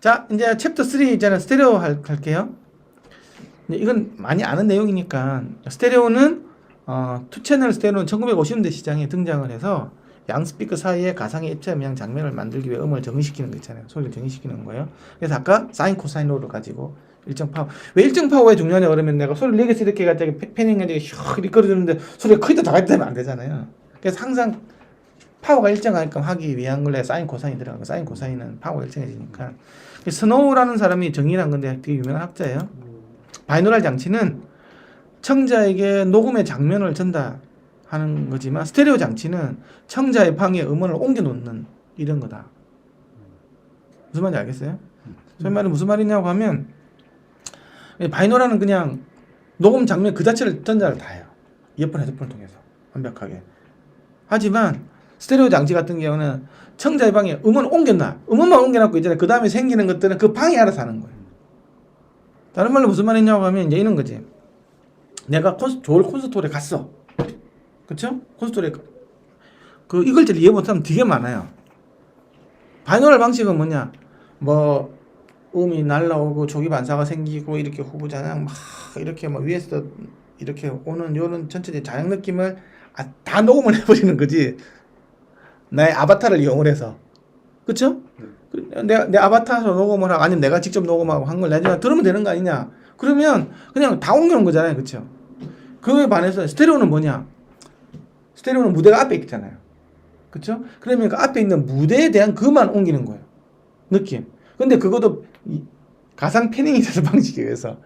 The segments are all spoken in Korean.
자, 이제 챕터 3 있잖아요. 스테레오 할게요. 이건 많이 아는 내용이니까. 스테레오는 투 채널 스테레오는 1950년대 시장에 등장을 해서 양 스피커 사이에 가상의 입체음향 장면을 만들기 위해 음을 정의시키는 거 있잖아요. 소리를 정의시키는 거예요. 그래서 아까 사인 코사인 로를 가지고 일정 파워. 왜 일정 파워에 중요하냐 그러면 내가 소리를 내게서 이렇게 가지고 패닝 가지고 슉 이렇게 끌어주는데 소리가 크게 나가야 되면 안 되잖아요. 그래서 항상 파워가 일정하게끔 하기 위한 걸로 사인 코사인이 들어가고 사인 코사인은 파워가 일정해지니까. 스노우라는 사람이 정의한 건데 되게 유명한 학자예요. 바이노럴 장치는 청자에게 녹음의 장면을 전달하는 거지만 스테레오 장치는 청자의 방에 음원을 옮겨 놓는 이런 거다. 무슨 말인지 알겠어요? 소위 말해 무슨 말이냐고 하면 바이노럴은 그냥 녹음 장면 그 자체를 전달을 다 해요. 이어폰 헤드폰을 통해서 완벽하게. 하지만 스테레오 장치 같은 경우는 청자의 방에 음원을 옮겨놔. 음원만 옮겨놨고 있잖아요. 그 다음에 생기는 것들은 그 방이 알아서 하는 거예요. 다른 말로 무슨 말이냐고 하면 이제 이런 거지. 내가 좋을 콘서트홀에 갔어. 그쵸? 콘서트홀에 그 이걸 잘 이해 못하면 되게 많아요. 바이노럴 방식은 뭐냐? 뭐 음이 날라오고 조기 반사가 생기고 이렇게 후부자냥 막 이렇게 뭐 위에서 이렇게 오는 요런 전체적인 자양 느낌을 다 녹음을 해버리는 거지. 나의 아바타를 이용을 해서. 그쵸? 내 아바타로 녹음을 하고 아니면 내가 직접 녹음하고 한 걸 내가 들으면 되는 거 아니냐. 그러면 그냥 다 옮겨놓은 거잖아요. 그쵸? 그거에 반해서 스테레오는 뭐냐. 스테레오는 무대가 앞에 있잖아요. 그쵸? 그러면 그 앞에 있는 무대에 대한 그만 옮기는 거예요. 느낌. 근데 그것도 가상 패닝이 되는 방식에 의해서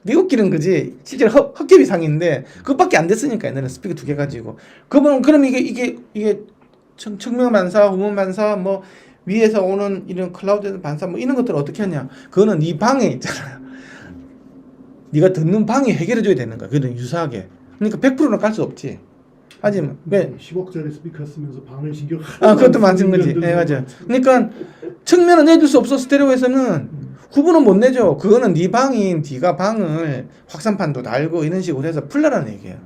미웃기는 거지. 실제로 헛개비 상인데 그것밖에 안 됐으니까 옛날에 스피커 2개 가지고. 그럼 이게 측면 반사, 후면 반사, 뭐 위에서 오는 이런 클라우드 반사 뭐 이런 것들을 어떻게 하냐? 그거는 네 방에 있잖아요. 네가 듣는 방에 해결해 줘야 되는 거야. 그거는 유사하게. 그러니까 100%는 깔 수 없지. 하지만 왜 10억짜리 스피커 쓰면서 방을 신경 그것도 맞은 거지. 네, 맞아. 그러니까 측면은 내줄 수 없어. 스테레오에서는 후보는 못 내줘. 그거는 네 방인 네가 방을 확산판도 달고 이런 식으로 해서 풀라라는 얘기예요.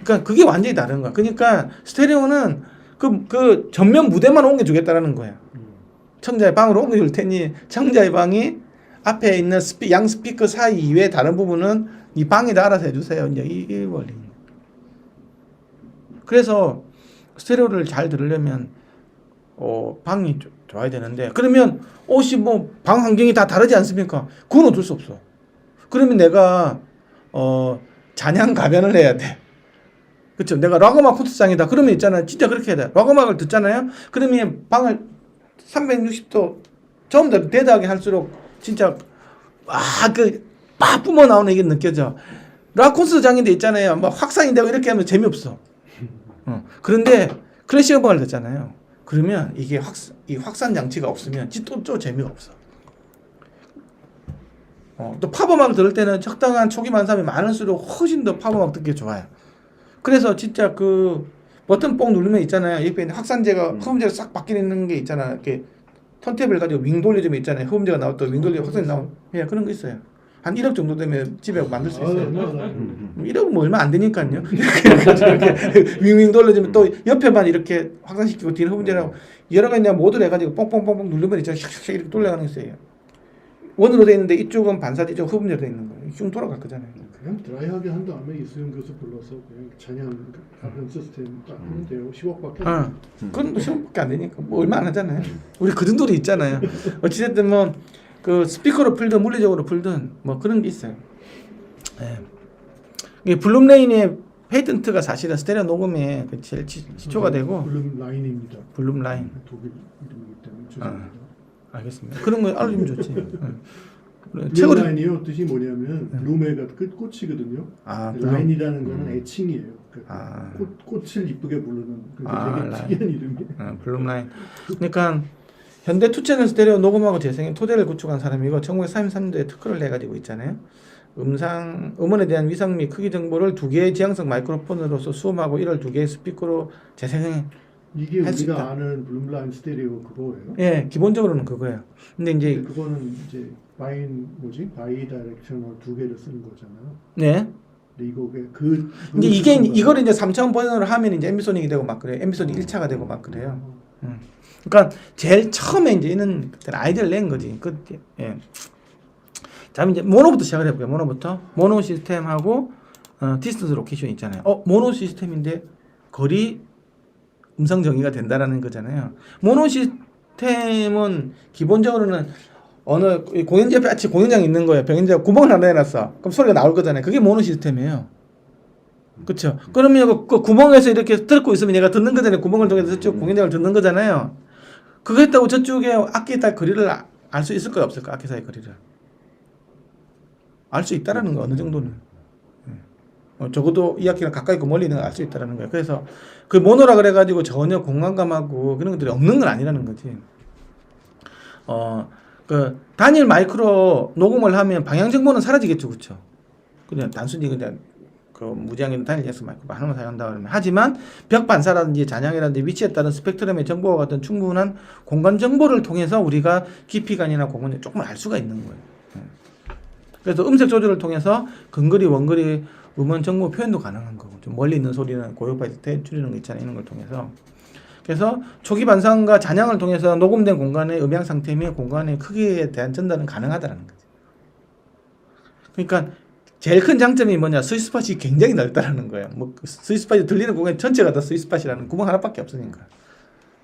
그러니까 그게 완전히 다른 거야. 그러니까 스테레오는 그 전면 무대만 옮겨주겠다라는 거야. 청자의 방으로 옮겨줄 테니 청자의 방이 앞에 있는 양 스피커 사이 이외에 다른 부분은 이 방에다 알아서 해주세요. 이제 이 원리. 그래서 스테레오를 잘 들으려면 방이 좋아야 되는데 그러면 옷이 뭐 방 환경이 다 다르지 않습니까? 그건 어쩔 수 없어. 그러면 내가 잔향 가변을 해야 돼. 그렇죠? 내가 락 음악 콘서트장이다. 그러면 있잖아요. 진짜 그렇게 해야 돼. 락 음악을 듣잖아요. 그러면 방을 360도 좀 더 대다하게 할수록 진짜 막 뿜어 나오는 이게 느껴져. 락 콘서트장인데 있잖아요. 막 확산이 되고 이렇게 하면 재미없어. 그런데 클래식 음악을 듣잖아요. 그러면 이게 이 확산 장치가 없으면 또 재미가 없어. 또 팝 음악을 들을 때는 적당한 초기 반사음이 많을수록 훨씬 더 팝 음악 듣기 좋아요. 그래서 진짜 그 버튼 뽕 누르면 있잖아요. 옆에 있는 확산제가 흡음제가 싹 바뀌는 게 있잖아. 이렇게 턴테이블 가지고 윙 돌려주면 있잖아요. 흡음제가 나왔다 윙 돌려 확산이 나온. 예, 그런 거 있어요. 한 1억 정도 되면 집에 만들 수 있어요. 1억은 뭐 얼마 안 되니까요. 이렇게 윙윙 돌려주면 또 옆에만 이렇게 확산시키고 뒤에 흡음제라고 여러 가지 내가 모드를 해가지고 뽕뽕뽕뽕 누르면 있잖아요. 샥샥 이렇게 돌아가는 게 있어요. 원으로 돼 있는데 이쪽은 반사, 이쪽 흡음제로 돼 있는 거예요. 쭉 돌아갈 거잖아요. 그냥 드라이하게 한 다음에 이수영 교수 불러서 그냥 잔향 가변 시스템 딱 하면 돼요. 10억밖에 그건 10억밖에 안 되니까 뭐 얼마 안 하잖아요. 우리 그 정도로 있잖아요. 어찌됐든 뭐 그 스피커로 풀든 물리적으로 풀든 뭐 그런 게 있어요. 이 블룸레인의 페이턴트가 사실은 스테레오 녹음에 제일 기초가 되고 블룸라인입니다. 블룸라인. 독일 이름이기 때문에 죄송합니다. 알겠습니다. 그런 거 알려주면 좋지. 블룸라인이요 뜻이 뭐냐면 블룸에가 끝꽃이거든요. 라인이라는 거는 애칭이에요. 그러니까 꽃을 이쁘게 부르는 되게 특이한 이름이에요. 블룸라인. 그러니까 현대 투채널 스테레오 녹음하고 재생의 토대를 구축한 사람이고 1933년도에 특허를 내가지고 있잖아요. 음원에 대한 위상 및 크기 정보를 2개의 지향성 마이크로폰으로서 수음하고 이를 2개의 스피커로 재생해. 이게 우리가 아는 블룸라인 스테레오 그거예요? 예, 기본적으로는 그거예요. 근데 이제 그거는 이제 바이 다이렉셔널 2개를 쓰는 거잖아요. 네. 근데 이게 이걸 이제 3차원 버전으로 하면 이제 앰비소닉이 되고 막 그래요. 앰비소닉 1차가 되고 막 그래요. 그러니까 제일 처음에 이제 이런 아이디어를 낸 거지. 예. 자, 이제 모노부터 시작을 해볼게요. 모노 시스템하고 디스턴스 로케이션 있잖아요. 모노 시스템인데 거리 음성 정의가 된다라는 거잖아요. 모노 시스템은 기본적으로는 어느 공연지 옆에 아치 공연장이 있는 거예요. 병행자 구멍을 하나 내놨어. 그럼 소리가 나올 거잖아요. 그게 모노 시스템이에요. 그렇죠. 그러면 그 구멍에서 이렇게 들고 있으면 얘가 듣는 거잖아요. 구멍을 통해서 저쪽 공연장을 듣는 거잖아요. 그거 했다고 저쪽에 악기 사이 거리를 알 수 있을까요? 없을까? 악기 사이 거리를 알 수 있다라는 거 어느 정도는. 적어도 이 악기랑 가까이 있고 멀리 있는 걸 알 수 있다라는 거예요. 그래서 그 모노라 그래가지고 전혀 공간감하고 그런 것들이 없는 건 아니라는 거지. 그 단일 마이크로 녹음을 하면 방향 정보는 사라지겠죠, 그렇죠? 그냥 단순히 그냥 그 무지향이나 단일 예스 마이크로 하나만 사용한다 그러면 하지만 벽 반사라든지 잔향이라든지 위치에 따른 스펙트럼의 정보와 같은 충분한 공간 정보를 통해서 우리가 깊이감이나 공간을 조금 알 수가 있는 거예요. 그래서 음색 조절을 통해서 근거리, 원거리, 음원 정보 표현도 가능한 거고 좀 멀리 있는 소리는 고요파이트 줄이는 거 있잖아요. 이런 걸 통해서. 그래서 초기 반상과 잔향을 통해서 녹음된 공간의 음향 상태 및 공간의 크기에 대한 전달은 가능하다는 거죠. 그러니까 제일 큰 장점이 뭐냐? 스위스팟이 굉장히 넓다라는 거예요. 뭐 스위스팟이 들리는 공간 전체가 다 스위스팟이라는 구멍 하나밖에 없으니까.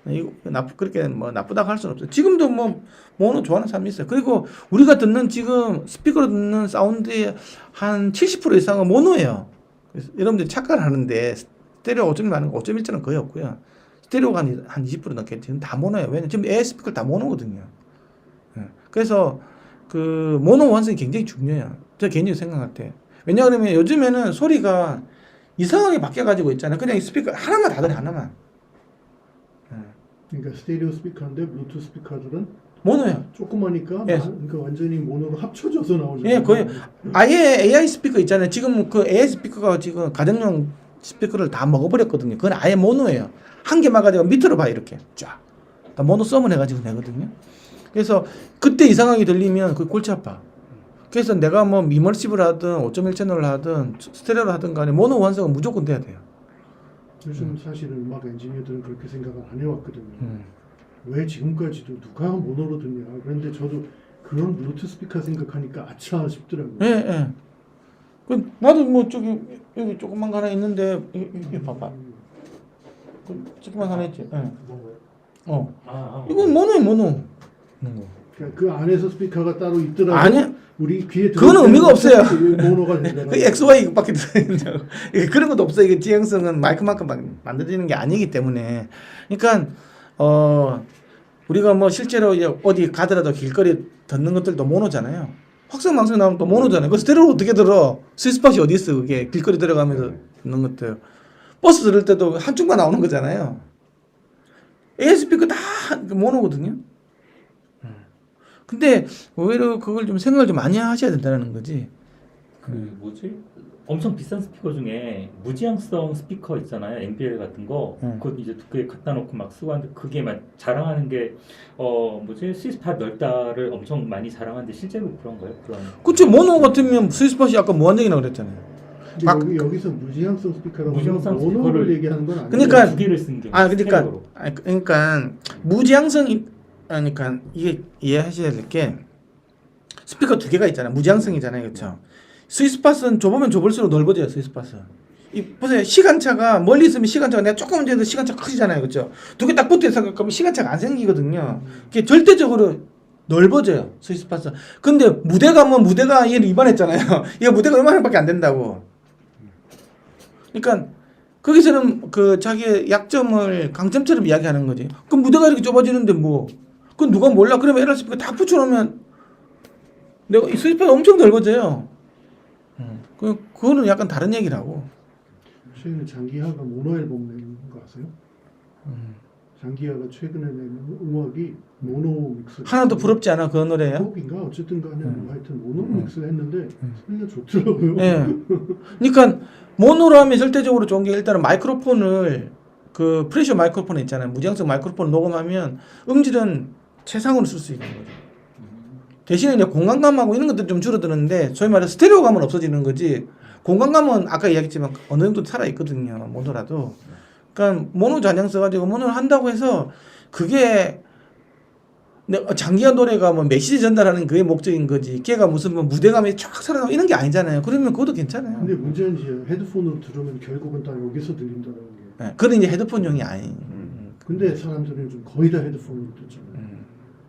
이거 그렇게 뭐 나쁘다고 할 수는 없어요. 지금도 뭐 모노 좋아하는 사람이 있어요. 그리고 우리가 듣는 지금 스피커로 듣는 사운드의 한 70% 이상은 모노예요. 그래서 여러분들이 착각을 하는데 스테레오 5.1 많은 거 5.1자는 거의 없고요. 스테레오가 한 20% 넘게 지금 다 모노예요. 왜냐면 지금 AI 스피커 다 모노거든요. 그래서 그 모노 완성이 굉장히 중요해요. 제가 개인적으로 생각할 때. 왜냐하면 요즘에는 소리가 이상하게 바뀌어가지고 있잖아요. 그냥 이 스피커 하나만 다 들어 하나만. 그러니까 스테레오 스피커인데 블루투스 스피커들은 모노예요. 조그마니까 예. 그러니까 완전히 모노로 합쳐져서 나오잖아요. 예, 거의 아예 AI 스피커 있잖아요. 지금 그 AI 스피커가 지금 가정용 스피커를 다 먹어버렸거든요. 그건 아예 모노예요. 한 개만 가지고 밑으로 봐 이렇게 쫙. 다 모노 썸을 해가지고 내거든요. 그래서 그때 이상하게 들리면 그 골치 아파. 그래서 내가 뭐 이머시브를 하든 5.1 채널을 하든 스테레오를 하든 간에 모노 완성은 무조건 돼야 돼요. 요즘 사실은 음악 엔지니어들은 그렇게 생각을 안 해왔거든요. 왜 지금까지도 누가 모노로 듣냐. 그런데 저도 그런 블루투스 스피커 생각하니까 아차 싶더라고요. 예, 예. 그 나도 뭐 저기 여기 조그만 거 하나 있는데 이거 봐봐. 그 조그만 하나 있지. 예. 이건 모노예요, 모노. 그러니까 그 안에서 스피커가 따로 있더라도 아니야. 우리 귀에 그거는 의미가 없어요. 모노가 된다. 그 XY밖에 들어있냐고. 그런 것도 없어요. 이게 지향성은 마이크만큼 만들어지는 게 아니기 때문에. 그러니까 우리가 뭐 실제로 어디 가더라도 길거리 듣는 것들도 모노잖아요. 확성 방송 나오면 또 모노잖아요. 그 스테레오로 어떻게 들어? 스위스팟이 어디 있어? 그게 길거리 들어가면서 듣는 것들. 버스 들을 때도 한쪽만 나오는 거잖아요. ASP가 다 모노거든요. 근데 오히려 그걸 좀 생각을 좀 많이 하셔야 된다는 거지. 그 뭐지? 엄청 비싼 스피커 중에 무지향성 스피커 있잖아요. MPL 같은 거. 그거 이제 두께 갖다 놓고 막 쓰고 하는데 그게 막 자랑하는 게 뭐지? 스위스팟 넓다를 엄청 많이 자랑하는데 실제로 그런 거예요? 그런. 그치. 모노 같으면 스위스팟이 아까 무한정이라고 그랬잖아요. 여기서 무지향성 스피커라고 무지향성 모노를 스피커를 얘기하는 건 아니에요. 그러니까 두 개를 쓴 게. 그러니까 무지향성이 그러니까 이게 이해하셔야 될 게 스피커 두 개가 있잖아요. 무지향성이잖아요, 그렇죠? 스위스팟은 좁으면 좁을수록 넓어져요. 스위스팟은. 보세요. 시간차가 멀리 있으면 시간차가 내가 조금 전에도 시간차 커지잖아요, 그렇죠? 두 개 딱 붙어 있어 그러면 시간차가 안 생기거든요. 그게 절대적으로 넓어져요. 스위스팟은. 근데 무대가 뭐 무대가 얘를 위반했잖아요. 얘가 무대가 얼마나밖에 안 된다고. 그러니까 거기서는 그 자기의 약점을 강점처럼 이야기하는 거지. 그럼 무대가 이렇게 좁아지는데 뭐? 그건 누가 몰라? 그러면 LR 스피커 다 붙여놓으면 내가 이 스위스팟 엄청 넓어져요. 그거는 약간 다른 얘기라고. 최근에 장기하가 모노 앨범 낸 거 아세요? 장기하가 최근에 낸 음악이 모노 믹스. 하나도 부럽지 않아 그 노래야? 곡인가 어쨌든 간에 하여튼 모노 믹스를 했는데 소리가 좋더라고요. 예. 그러니까 모노로 하면 절대적으로 좋은 게 일단은 마이크로폰을 그 프레셔 마이크로폰 있잖아요. 무지향성 마이크로폰 녹음하면 음질은 최상으로 쓸 수 있는 거죠. 대신에 이제 공간감하고 이런 것들 좀 줄어드는데 소위 말해 스테레오감은 없어지는 거지. 공간감은 아까 이야기했지만 어느 정도 살아 있거든요. 모노라도. 그러니까 모노 잔향 써가지고 모노를 한다고 해서 그게 장기화 노래가 뭐 메시지 전달하는 그게 목적인 거지. 걔가 무슨 뭐 무대감이 쫙 살아나고 이런 게 아니잖아요. 그러면 그것도 괜찮아요. 근데 문제는 이제 헤드폰으로 들으면 결국은 다 여기서 들린다는 게. 네, 그건 이제 헤드폰용이 아닌. 근데 사람들은 좀 거의 다 헤드폰으로 듣잖아요.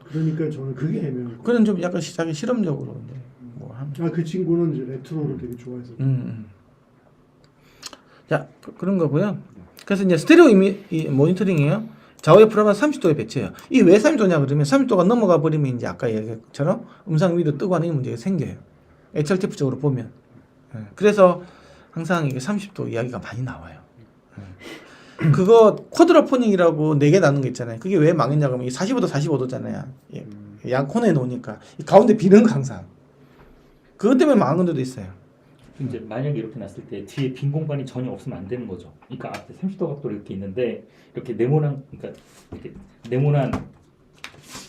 그러니까 저는 그게 애매해요. 그건 좀 약간 자기 실험적으로 이제 뭐 하는. 그 친구는 이제 레트로를 되게 좋아해서. 자, 그런 거고요. 그래서 이제 스테레오 이 모니터링이에요. 좌우의 프로그램 30도에 배치해요. 이 왜 30도냐 그러면 30도가 넘어가 버리면 이제 아까 얘기한 것처럼 음상 위로 뜨고 하는 문제가 생겨요. HRTF적으로 보면. 그래서 항상 이게 30도 이야기가 많이 나와요. 그거 쿼드라포닉이라고 4개 나눈 거 있잖아요. 그게 왜 망했냐 그러면 45도 45도잖아요. 양 코너에 놓으니까 이 가운데 비는 거 항상. 그것 때문에 망한 건데도 있어요. 이제 만약에 이렇게 놨을 때 뒤에 빈 공간이 전혀 없으면 안 되는 거죠. 그러니까 앞에 30도 각도로 이렇게 있는데 이렇게 네모난 그러니까 이렇게 네모난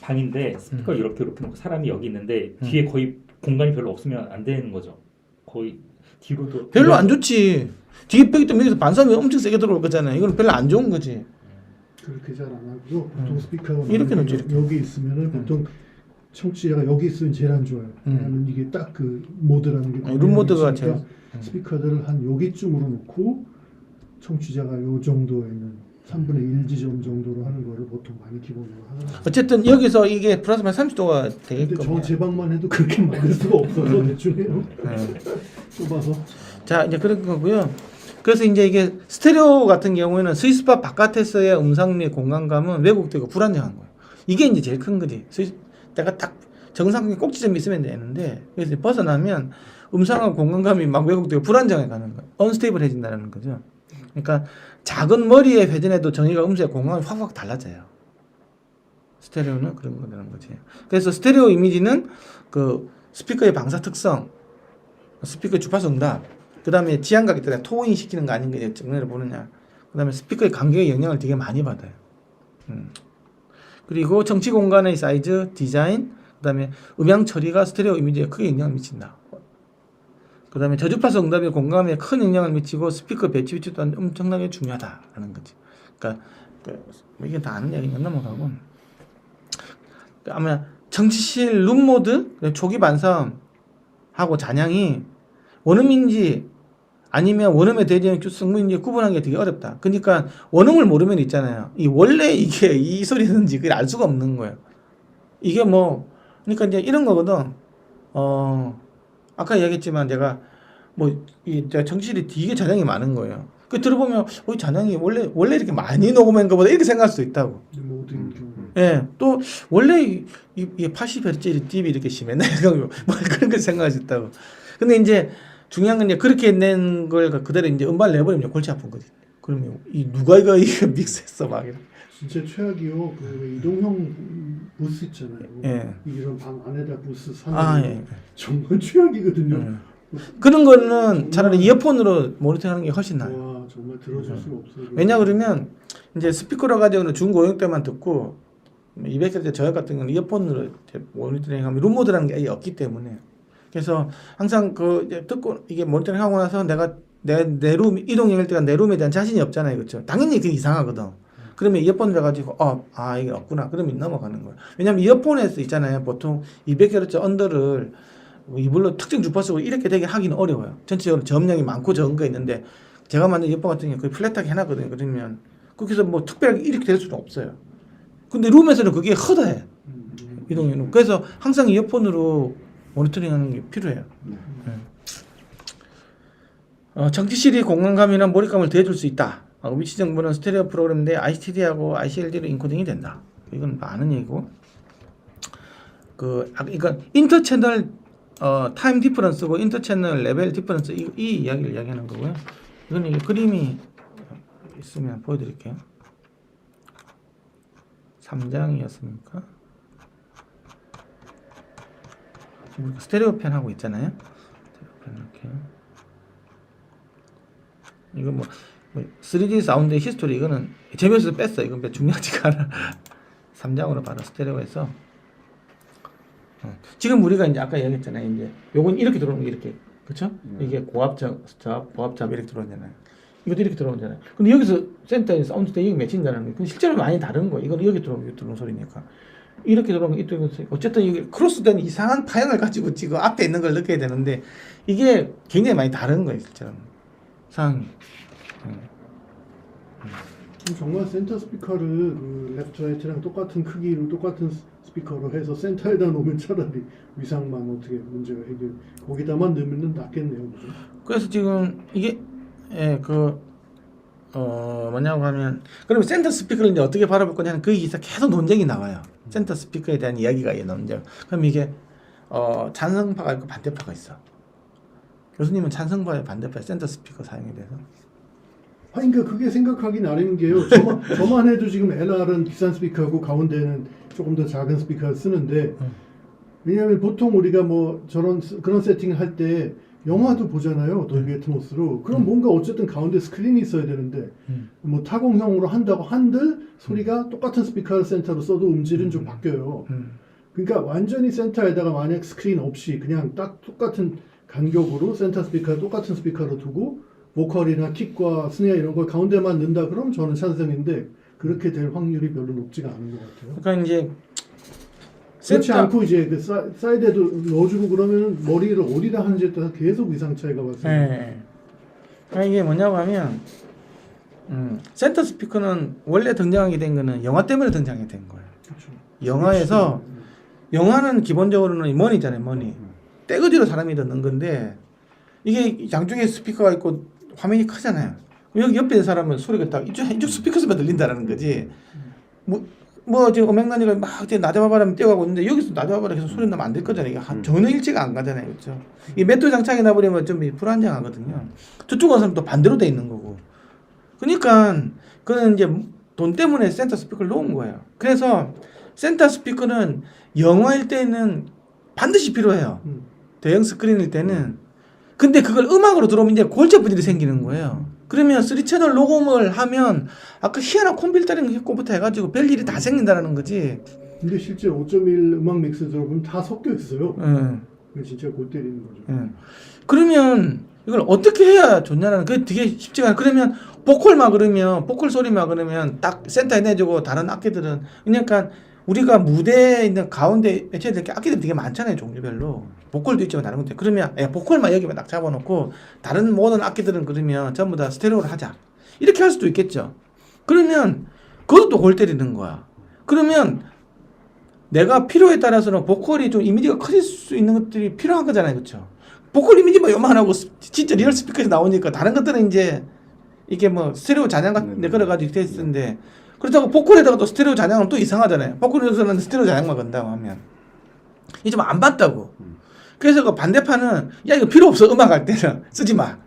방인데 스피커 이렇게 놓고 사람이 여기 있는데 뒤에 거의 공간이 별로 없으면 안 되는 거죠. 거의 뒤로도 별로 안 좋지. 뒤에 빼기 때문에 여기서 반사음이 엄청 세게 들어올 거잖아요. 이건 별로 안 좋은 거지. 그렇게 잘 안 하고 보통 스피커가 이렇게 놓죠, 이렇게. 여기 있으면은 보통 청취자가 여기 있으면 제일 안 좋아요. 왜냐하면 이게 딱 그 모드라는 게 룸 모드가 있으니까 제일 스피커들을 한 여기쯤으로 놓고 청취자가 요 정도에 있는 3분의 1 지점 정도로 하는 거를 보통 많이 기본으로 하는. 어쨌든 여기서 이게 플러스 마이너스 30도가 근데 되게끔. 저 제 방만 해도 그렇게 만들 수가 없어서 대충 해요. 좁아서. 자, 이제 그런 거고요. 그래서 이제 이게 스테레오 같은 경우에는 스위스바 바깥에서의 음상의 공간감은 왜곡되고 불안정한 거예요. 이게 이제 제일 큰 거지. 내가 딱 정상적인 꼭지점이 있으면 되는데, 그래서 벗어나면 음상하고 공간감이 막 왜곡되고 불안정해 가는 거예요. 언스테이블해진다는 거죠. 그러니까 작은 머리에 회전해도 정의가 음수의 공간이 확 달라져요. 스테레오는 그런 거라는 거지. 그래서 스테레오 이미지는 그 스피커의 방사 특성, 스피커의 주파수 응답, 그 다음에 지향각에 따라 토잉 시키는 거 아닌가 정면을 보느냐, 그 다음에 스피커의 간격의 영향을 되게 많이 받아요. 그리고 정치 공간의 사이즈, 디자인, 그 다음에 음향 처리가 스테레오 이미지에 크게 영향을 미친다. 그 다음에 저주파수 응답의 공감에 큰 영향을 미치고 스피커 배치 위치 또한 엄청나게 중요하다라는 거지. 그러니까 뭐 이게 다 아는 얘기니까 넘어가고. 아마 정치실 룸 모드, 초기 반사음하고 잔향이 원음인지 아니면 원음의 대전의 성분인지 구분하기 되게 어렵다. 그러니까 원음을 모르면 있잖아요. 이 원래 이게 이 소리는지 그걸 알 수가 없는 거예요. 이게 뭐 그러니까 이제 이런 거거든. 아까 얘기했지만 내가 내가 정치실이 되게 잔향이 많은 거예요. 그 들어보면 잔향이 원래 이렇게 많이 녹음한 것보다 이렇게 생각할 수도 있다고. 모든 경우. 예, 또 원래 이 80Hz짜리 딥이 이렇게 심했나 뭐 그런 걸 생각할 수 있다고. 근데 이제 중요한 건 이제 그렇게 낸 걸 그대로 이제 음반을 내버리면 골치 아픈 거지. 그러면 누가 이거 믹스했어 막 이렇게. 진짜 최악이요. 그 이동형 부스 있잖아요. 예. 이런 방 안에다 부스 사는 예. 정말 최악이거든요. 그런 거는 차라리 이어폰으로 모니터하는 게 훨씬 나아요. 와 정말 들어줄 수가 없어요. 왜냐 그러면 이제 스피커로 가지고는 중고용 때만 듣고 200Hz 저역 같은 경우는 이어폰으로 모니터링하면 룸 모드라는 게 아예 없기 때문에. 그래서 항상 그 이제 듣고 이게 모니터링 하고 나서 내가 내 룸 이동형일 때가 내 룸에 대한 자신이 없잖아요, 그렇죠? 당연히 그게 이상하거든. 그러면 이어폰을 해가지고 이게 없구나. 그러면 넘어가는 거예요. 왜냐면 이어폰에서 있잖아요, 보통 200Hz 언더를 이불로 특정 주파수로 이렇게 되게 하기는 어려워요. 전체적으로 저음량이 많고 적은 거 있는데 제가 만든 이어폰 같은 경우 거의 플랫하게 해놨거든요. 그러면 거기서 뭐 특별하게 이렇게 될 수는 없어요. 근데 룸에서는 그게 허다해. 이동형은. 그래서 항상 이어폰으로 모니터링하는 게 필요해요. 정치실이 공간감이나 몰입감을 더해줄 수 있다. 위치 정보는 스테레오 프로그램인데 ICTD하고 ICLD로 인코딩이 된다. 이건 아는 얘기고. 이건 인터채널 타임 디퍼런스고 인터채널 레벨 디퍼런스 이 이야기를 이야기하는 거고요. 이건 이게 그림이 있으면 보여드릴게요. 3장이었습니까? 지금 우리가 스테레오 펜 하고 있잖아요. 스테레오 펜 이렇게. 이거 뭐 3D 사운드의 히스토리 이거는 재미없어서 뺐어요. 이건 중요하지가 않아. 3장으로 바로 스테레오에서 지금 우리가 이제 아까 얘기했잖아요. 이제 요건 이렇게 들어오는 게 이렇게 그렇죠? 이게 고압, 저압, 보압, 잡 이렇게 들어오잖아요. 이것도 이렇게 들어오잖아요. 근데 여기서 센터에 사운드 때 여기 맺힌다는 거예요. 근데 실제로 많이 다른 거예요. 이건 여기 들어오고 여기 들어오는 소리니까. 이렇게 들어오면 이쪽에 어쨌든 이게 크로스된 이상한 파형을 가지고 지금 앞에 있는 걸 느껴야 되는데 이게 굉장히 많이 다른 거예요, 실제로 상황이. 정말 센터 스피커를 그 레프트 라이트랑 똑같은 크기로 똑같은 스피커로 해서 센터에다 놓으면 차라리 위상만 어떻게 문제가 해결 거기다만 넣으면 낫겠네요. 그죠? 그래서 지금 이게 뭐냐고 하면 그러면 센터 스피커를 이제 어떻게 바라볼 거냐는 그 기사 계속 논쟁이 나와요. 센터 스피커에 대한 이야기가 논쟁. 그럼 이게 찬성파가 있고 반대파가 있어. 교수님은 찬성파에 반대파에 센터 스피커 사용에 대해서? 아니 그러니까 그게 생각하기 나름인 게요. 저만 해도 지금 LR은 비싼 스피커고 가운데는 조금 더 작은 스피커를 쓰는데 왜냐하면 보통 우리가 뭐 그런 세팅을 할 때 영화도 보잖아요. 돌비 애트모스로. 그럼 뭔가 어쨌든 가운데 스크린이 있어야 되는데 뭐 타공형으로 한다고 한들 소리가 똑같은 스피커를 센터로 써도 음질은 좀 바뀌어요. 그러니까 완전히 센터에다가 만약 스크린 없이 그냥 딱 똑같은 간격으로 센터 스피커 똑같은 스피커로 두고 보컬이나 킥과 스네어 이런 걸 가운데만 넣는다 그러면 저는 찬성인데 그렇게 될 확률이 별로 높지가 않은 것 같아요. 그러니까 이제 그렇지 않고 이제 그 사이드에도 넣어주고 그러면 머리를 어디다 하는지에 따라서 계속 위상 차이가 발생해요. 네. 그러니까 이게 뭐냐고 하면 센터 스피커는 원래 등장하게 된 거는 영화 때문에 등장하게 된 거예요. 그렇죠. 영화에서 영화는 기본적으로는 머니잖아요. 머니. 떼거지로 사람이 넣는 건데 이게 양쪽에 스피커가 있고 화면이 크잖아요. 여기 옆에 있는 사람은 소리가 딱 이쪽 스피커에서만 들린다라는 거지. 뭐 지금 음악단이가 막 나자바바람 뛰어가고 있는데 여기서 나자바바람 계속 소리 나면 안 될 거잖아요. 이게 전혀 일치가 안 가잖아요, 그렇죠? 이 맷돌 장착이 나버리면 좀 불안정하거든요. 저쪽 와서는 또 반대로 돼 있는 거고. 그러니까 그는 이제 돈 때문에 센터 스피커를 놓은 거예요. 그래서 센터 스피커는 영화일 때는 반드시 필요해요. 대형 스크린일 때는. 근데 그걸 음악으로 들어오면 이제 골절 분들이 생기는 거예요. 그러면 3채널 녹음을 하면 아까 희한한 콤필터링 것부터 해가지고 별일이 다 생긴다는 거지. 근데 실제 5.1 음악 믹스 들어보면 다 섞여 있어요. 그게 진짜 골 때리는 거죠. 그러면 이걸 어떻게 해야 좋냐는 그게 되게 쉽지가 않아요. 그러면 보컬 소리 막으면 딱 센터에 내주고 다른 악기들은 그러니까 우리가 무대에 있는 가운데 애초에 이렇게 악기들이 되게 많잖아요. 종류별로. 보컬도 있지만 다른 것도 그러면 보컬만 여기만 딱 잡아놓고 다른 모든 악기들은 그러면 전부 다 스테레오를 하자. 이렇게 할 수도 있겠죠. 그러면 그것도 또 골 때리는 거야. 그러면 내가 필요에 따라서는 보컬이 좀 이미지가 커질 수 있는 것들이 필요한 거잖아요. 그렇죠? 보컬 이미지만 요만하고 진짜 리얼 스피커에서 나오니까 다른 것들은 이제 이게 뭐 스테레오 잔향 같은 데 걸어가지고 돼 있는데 그렇다고 보컬에다가 또 스테레오 잔향은 또 이상하잖아요. 보컬에서는 스테레오 잔향만 건다고 하면 이게 좀 안 맞다고. 그래서 그 반대파는 야 이거 필요 없어. 음악 할 때는 쓰지 마.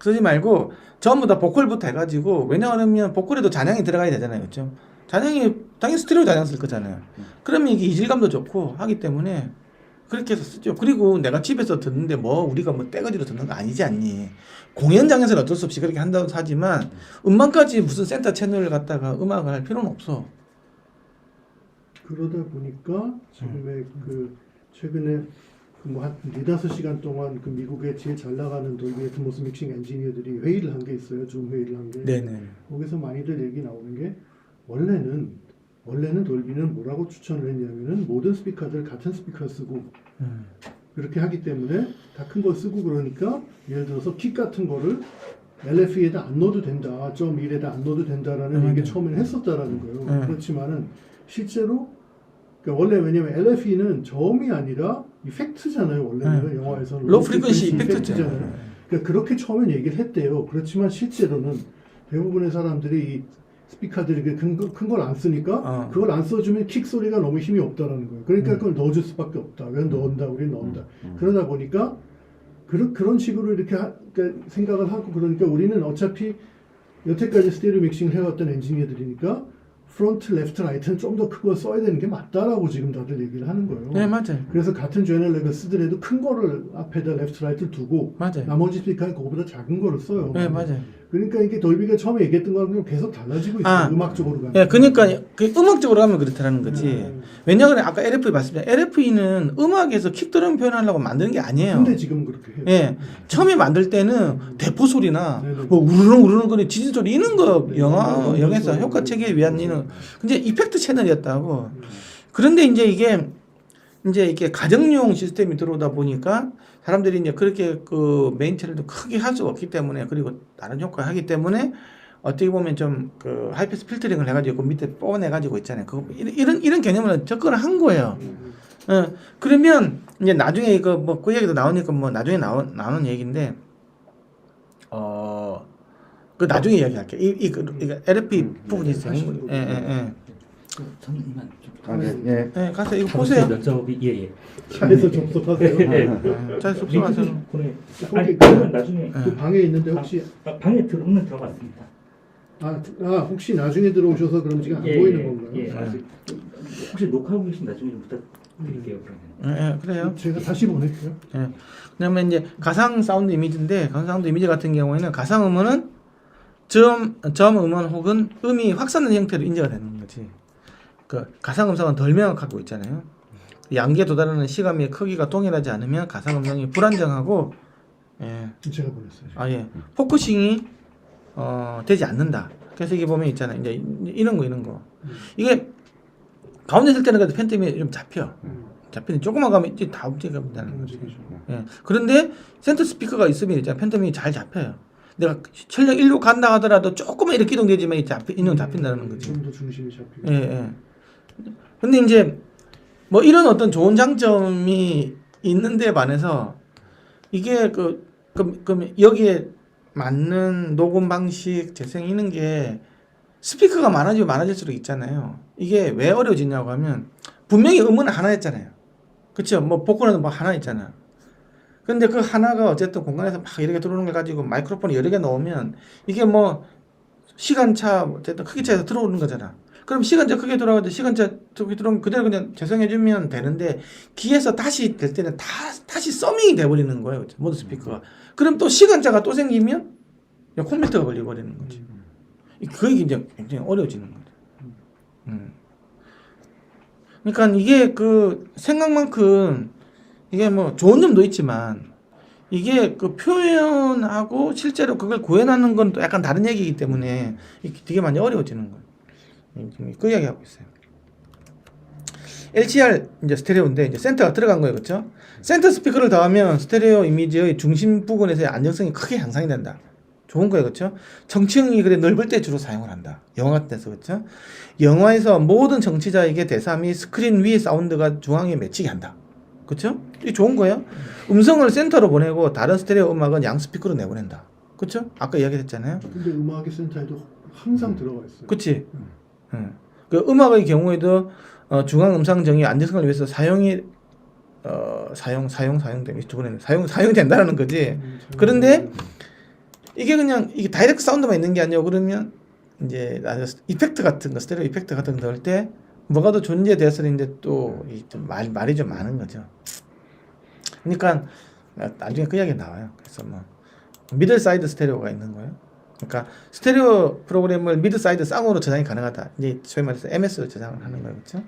쓰지 말고 전부 다 보컬부터 해가지고 왜냐하면 보컬에도 잔향이 들어가야 되잖아요. 그렇죠? 잔향이 당연히 스테레오 잔향 쓸 거잖아요. 그러면 이게 이질감도 좋고 하기 때문에 그렇게 해서 쓰죠. 그리고 내가 집에서 듣는데 뭐 우리가 뭐 떼거지로 듣는 거 아니지 않니? 공연장에서는 어쩔 수 없이 그렇게 한다고 하지만 음반까지 무슨 센터 채널을 갖다가 음악을 할 필요는 없어. 그러다 보니까 지금의 그 최근에 뭐한 4-5시간 동안 그 미국의 제일 잘 나가는 돌비 애트모스 믹싱 엔지니어들이 회의를 한 게 있어요. 줌 회의를 한 게. 네네. 거기서 많이들 얘기 나오는 게 원래는 돌비는 뭐라고 추천을 했냐면은 모든 스피커들 같은 스피커 쓰고 그렇게 하기 때문에 다 큰 거 쓰고 그러니까 예를 들어서 킥 같은 거를 LFE에다 안 넣어도 된다. 1.1에다 안 넣어도 된다라는 얘기 처음에는 했었다라는 거예요. 그렇지만은 실제로 그러니까 원래 왜냐면 LFE는 저음이 아니라 이펙트잖아요. 원래는 영화에서는 로우 프리퀀시 이펙트잖아요. 그러니까 그렇게 처음엔 얘기를 했대요. 그렇지만 실제로는 대부분의 사람들이 이 스피커들이 큰 걸 안 쓰니까 그걸 안 써주면 킥 소리가 너무 힘이 없다라는 거예요. 그러니까 그걸 넣어줄 수밖에 없다. 왜 넣는다? 우린 넣는다. 그러다 보니까 그런 식으로 이렇게 그러니까 생각을 하고 그러니까 우리는 어차피 여태까지 스테레오 믹싱을 해왔던 엔지니어들이니까 프론트, 레프트, 라이트는 좀 더 큰 걸 써야 되는 게 맞다라고 지금 다들 얘기를 하는 거예요. 네, 맞아요. 그래서 같은 제너럴을 쓰더라도 큰 거를 앞에다 레프트, 라이트를 두고 맞아요. 나머지 스피커는 그거보다 작은 거를 써요. 네, 맞아요. 그러니까 이게 돌비가 처음에 얘기했던 거랑 계속 달라지고 있어요. 아, 음악적으로 가면. 예, 그러니까 그 음악적으로 가면 그렇다는 거지. 네. 왜냐하면 아까 LFE 말씀드린 LFE는 음악에서 킥드럼 표현하려고 만드는 게 아니에요. 근데 지금 그렇게 해요. 예, 처음에 만들 때는 대포 소리나 네네. 뭐 우르릉 우르릉 거리 지진 소리 이런 거 네, 영화에서 네. 효과 체계에 위한 이는 근데 이펙트 채널이었다고. 그런데 이제 이게 가정용 시스템이 들어오다 보니까 사람들이 이제 그렇게 그 메인 채널도 크게 할 수가 없기 때문에 그리고 다른 효과 하기 때문에 어떻게 보면 좀 그 하이패스 필터링을 해가지고 그 밑에 뽑아내 가지고 있잖아요. 그 이런 개념으로 접근을 한 거예요. 그러면 이제 나중에 이거 뭐 그 얘기도 나오니까 뭐 나중에 나오는 얘기인데 그 나중에 이야기할게. 이거 LFP 부분이 있어요. 예. 잠깐만 예. 예, 가서 이거 보세요. 면접이 예예. 차에서 접속하세요. 잘 숙소가서. 아니 그러면 나중에 그 방에 있는데 혹시 방에 들어갔습니다. 혹시 나중에 들어오셔서 그럼 지금 안 보이는 건가요? 예. 아직 혹시 녹화하고 계신 나중에 좀 부탁드릴게요. 그러면. 예, 그래요. 제가 다시 보낼게요. 예. 그다음에 이제 가상 사운드 이미지인데 가상 사운드 이미지 같은 경우에는 가상 음원은 점 음원 혹은 음이 확산된 형태로 인지가 되는 거지. 그 가상 음성은 덜 명확하고 있잖아요. 양계에 도달하는 시감의 크기가 동일하지 않으면 가상 음성이 불안정하고 예. 제가 보냈어요. 예. 포커싱이 되지 않는다. 그래서 이게 보면 있잖아요. 이제 이런 거. 이게 가운데 있을 때는 그래도 팬텀이 좀 잡혀. 잡히는 조금만 가면 이제 다 움직이게 된다는 거지. 예. 그런데 센터 스피커가 있으면 있잖아. 팬텀이 잘 잡혀요. 내가 전력 1로 간다 하더라도 조금만 이렇게 이동되지만 인형 잡힌다는 거지. 좀 더 중심이 잡히고. 예. 근데 이제 뭐 이런 어떤 좋은 장점이 있는데 반해서 이게 그럼 여기에 맞는 녹음 방식 재생 이런 게 스피커가 많아지면 많아질수록 있잖아요. 이게 왜 어려워지냐고 하면 분명히 음은 하나였잖아요. 그렇죠? 뭐 복근에도 뭐 하나 있잖아. 근데 그 하나가 어쨌든 공간에서 막 이렇게 들어오는 걸 가지고 마이크로폰이 여러 개 넣으면 이게 뭐 시간차 어쨌든 크기 차에서 들어오는 거잖아. 그럼 시간차 크게 돌아가도 시간차 크게 들어오면 그대로 그냥 재생해주면 되는데 귀에서 다시 될 때는 다시 서밍이 돼버리는 거예요. 그렇죠? 모든 스피커가. 그럼 또 시간차가 또 생기면 컴퓨터가 걸려버리는 거지. 그게 이제 굉장히 어려워지는 거죠. 그러니까 이게 그 생각만큼 이게 뭐 좋은 점도 있지만 이게 그 표현하고 실제로 그걸 구현하는 건 또 약간 다른 얘기이기 때문에 이게 되게 많이 어려워지는 거예요. 지금 그 이야기 하고 있어요. LCR 이제 스테레오인데 이제 센터가 들어간 거예요, 그렇죠? 센터 스피커를 더하면 스테레오 이미지의 중심 부분에서의 안정성이 크게 향상이 된다. 좋은 거예요, 그렇죠? 정치형이 그래 넓을 때 주로 사용을 한다. 영화 같은 데서 그렇죠? 영화에서 모든 정치자에게 대사 및 스크린 위 사운드가 중앙에 맺히게 한다. 그렇죠? 이게 좋은 거예요. 음성을 센터로 보내고 다른 스테레오 음악은 양 스피커로 내보낸다. 그렇죠? 아까 이야기했잖아요. 근데 음악의 센터에도 항상 들어가 있어요. 그렇지. 그 음악의 경우에도 중앙 음상 정의 안정성을 위해서 사용이 사용됨이 두 번에 사용이 된다는 거지. 그런데 이게 그냥 이게 다이렉트 사운드만 있는 게 아니고 그러면 이제 이펙트 같은 거 스테레오 이펙트 같은 거 넣을 때 뭐가 더 존재되었었는데 또 말이 좀 많은 거죠. 그러니까 나중에 그 이야기 나와요. 그래서 뭐 미들 사이드 스테레오가 있는 거예요. 그러니까 스테레오 프로그램을 미드 사이드 쌍으로 저장이 가능하다. 이제 소위 말해서 MS로 저장을 하는 거예요, 그렇죠?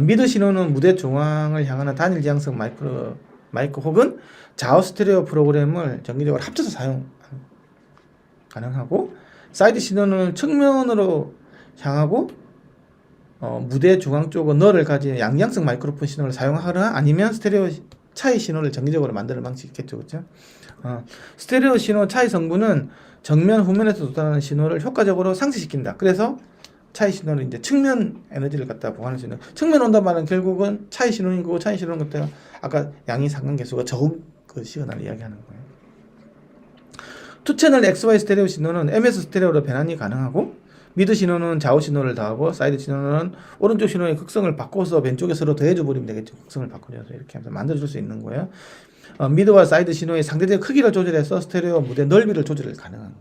미드 신호는 무대 중앙을 향하는 단일 지향성 마이크 혹은 좌우 스테레오 프로그램을 정기적으로 합쳐서 사용 가능하고, 사이드 신호는 측면으로 향하고 무대 중앙 쪽은 너를 가진 양향성 마이크로폰 신호를 사용하거나 아니면 스테레오 차이 신호를 정기적으로 만드는 방식이겠죠, 그렇죠? 스테레오 신호 차이 성분은 정면 후면에서 도달하는 신호를 효과적으로 상쇄시킨다. 그래서 차이 신호는 이제 측면 에너지를 갖다 보관할 수 있는, 측면 온단 말은 결국은 차이 신호인 거고, 차이 신호는 그때 아까 양의 상관계수가 적은 그 시그널을 이야기하는 거예요. 투채널 XY 스테레오 신호는 MS 스테레오로 변환이 가능하고, 미드 신호는 좌우 신호를 더하고, 사이드 신호는 오른쪽 신호의 극성을 바꿔서 왼쪽에 서로 더해줘 버리면 되겠죠. 극성을 바꿔줘서 이렇게 하면서 만들어줄 수 있는 거예요. 미드와 사이드 신호의 상대적 크기를 조절해서 스테레오 무대 넓이를 조절을 가능한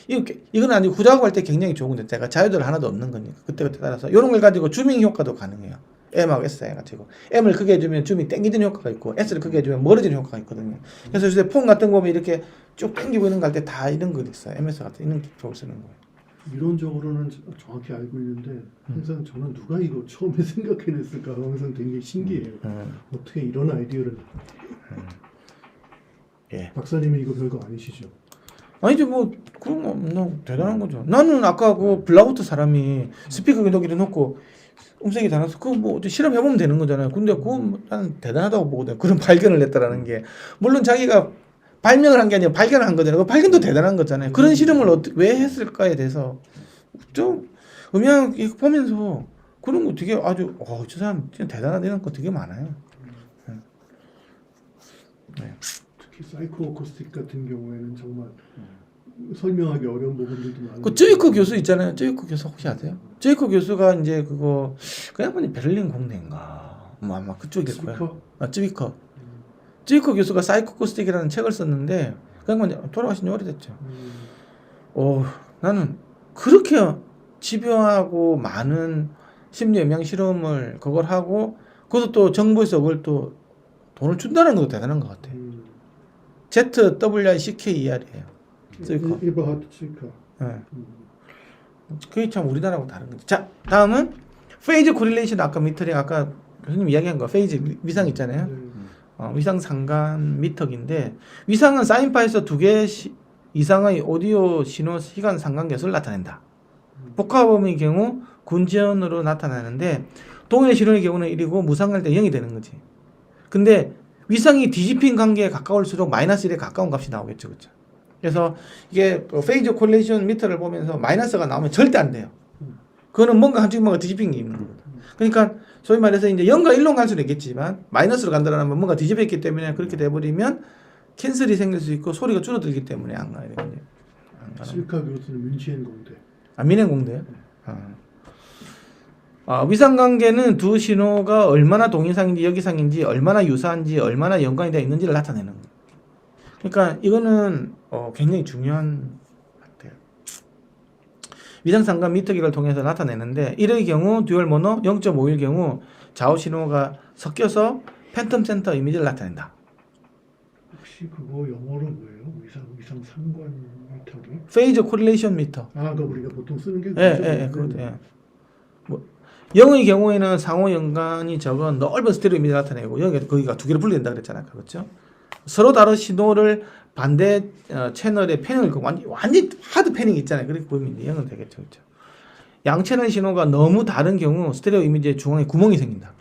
거예요. 이건 아니고 구작업할 때 굉장히 좋은 건데 제가 자유도를 하나도 없는 거니까 그때그때 따라서 이런 걸 가지고 주밍 효과도 가능해요. M하고 S 해가지고 M을 크게 해주면 줌이 당기는 효과가 있고 S를 크게 해주면 멀어지는 효과가 있거든요. 그래서 요새 폰 같은 거 보면 이렇게 쭉 당기고 있는 거 할 때 다 이런 거 있어요. MS 같은 이런 기법을 쓰는 거예요. 이론적으로는 정확히 알고 있는데 항상 저는 누가 이거 처음에 생각해냈을까 항상 되게 신기해요. 어떻게 이런 아이디어를 예. 박사님은 이거 별거 아니시죠? 아니죠, 뭐 그런 거 너무 대단한 거죠. 나는 아까 그 블라우트 사람이 스피커 기록기를 놓고 음색이 다 나서 그거 뭐 실험해 보면 되는 거잖아요. 근데 그건 뭐 나는 대단하다고 보거든. 그런 발견을 냈다라는 게 물론 자기가 발명을 한 게 아니라 발견을 한 거잖아요. 그 발견도 대단한 거잖아요. 그런 실험을 왜 했을까에 대해서 좀 음향 이거 보면서 그런 거 되게 아주 저 사람 진짜 대단하다 이런 거 되게 많아요. 네. 특히 사이코 어쿠스틱 같은 경우에는 정말 설명하기 어려운 부분들도 많아요. 그 쯔이커 교수 있잖아요. 쯔이커 교수 혹시 아세요? 쯔이커 교수가 이제 그거 그냥 보니 베를린 공대인가 뭐 아마 그쪽일 거야. 스피커? 쯔이커. 쯔이커 교수가 사이코 어쿠스틱이라는 책을 썼는데 그냥 보니 돌아가신 지 오래됐죠. 나는 그렇게 집요하고 많은 심리 음향 실험을 그걸 하고 그것도 또 정부에서 그걸 또 돈을 준다는 것도 대단한 것 같아요. ZWICKER이에요. 쯔이커. 이버하트 스피커. 네. 그게 참 우리나라하고 다른 거죠. 자, 다음은 페이즈 코릴레이션 아까 미터링 아까 교수님 이야기한 거 페이즈 위상 있잖아요. 위상 상관 미터기인데 위상은 사인파에서 2개 이상의 오디오 신호 시간 상관계수를 나타낸다. 복합음의 경우 군지연으로 나타나는데 동일 신호의 경우는 1이고 무상할 때 0이 되는 거지. 근데 위상이 뒤집힌 관계에 가까울수록 마이너스 1에 가까운 값이 나오겠죠. 그렇죠? 그래서 이게 페이즈 콜레이션 미터를 보면서 마이너스가 나오면 절대 안 돼요. 그거는 뭔가 한쪽이 뭔가 뒤집힌 게 있는 거거든. 그러니까 소위 말해서 이제 0과 1로 갈 수는 있겠지만 마이너스로 간다라면 뭔가 뒤집혔기 때문에 그렇게 돼버리면 캔슬이 생길 수 있고 소리가 줄어들기 때문에 안 가야 되거든요. 실카 교수는 뮌헨 공대. 민행 공대요? 위상관계는 두 신호가 얼마나 동일상인지 역이상인지 얼마나 유사한지 얼마나 연관이 되어 있는지를 나타내는 거예요. 그러니까 이거는 굉장히 중요한 것 같아요. 위상상관 미터기를 통해서 나타내는데 1의 경우 듀얼 모노 0.5일 경우 좌우 신호가 섞여서 팬텀 센터 이미지를 나타낸다. 혹시 그거 영어로 뭐예요? 위상 상관 미터기? 페이즈 코릴레이션 미터. 그 우리가 보통 쓰는 게 그것도 뭐 0의 경우에는 상호 연관이 적은 넓은 스테레오 이미지를 나타내고 여기가 거기가 2개를 분리된다 그랬잖아요. 그렇죠? 서로 다른 신호를 반대 채널의 패널 완전 하드 패닝 있잖아요. 그렇게 보이면 0은 되겠죠. 그렇죠? 양 채널 신호가 너무 다른 경우 스테레오 이미지의 중앙에 구멍이 생긴다.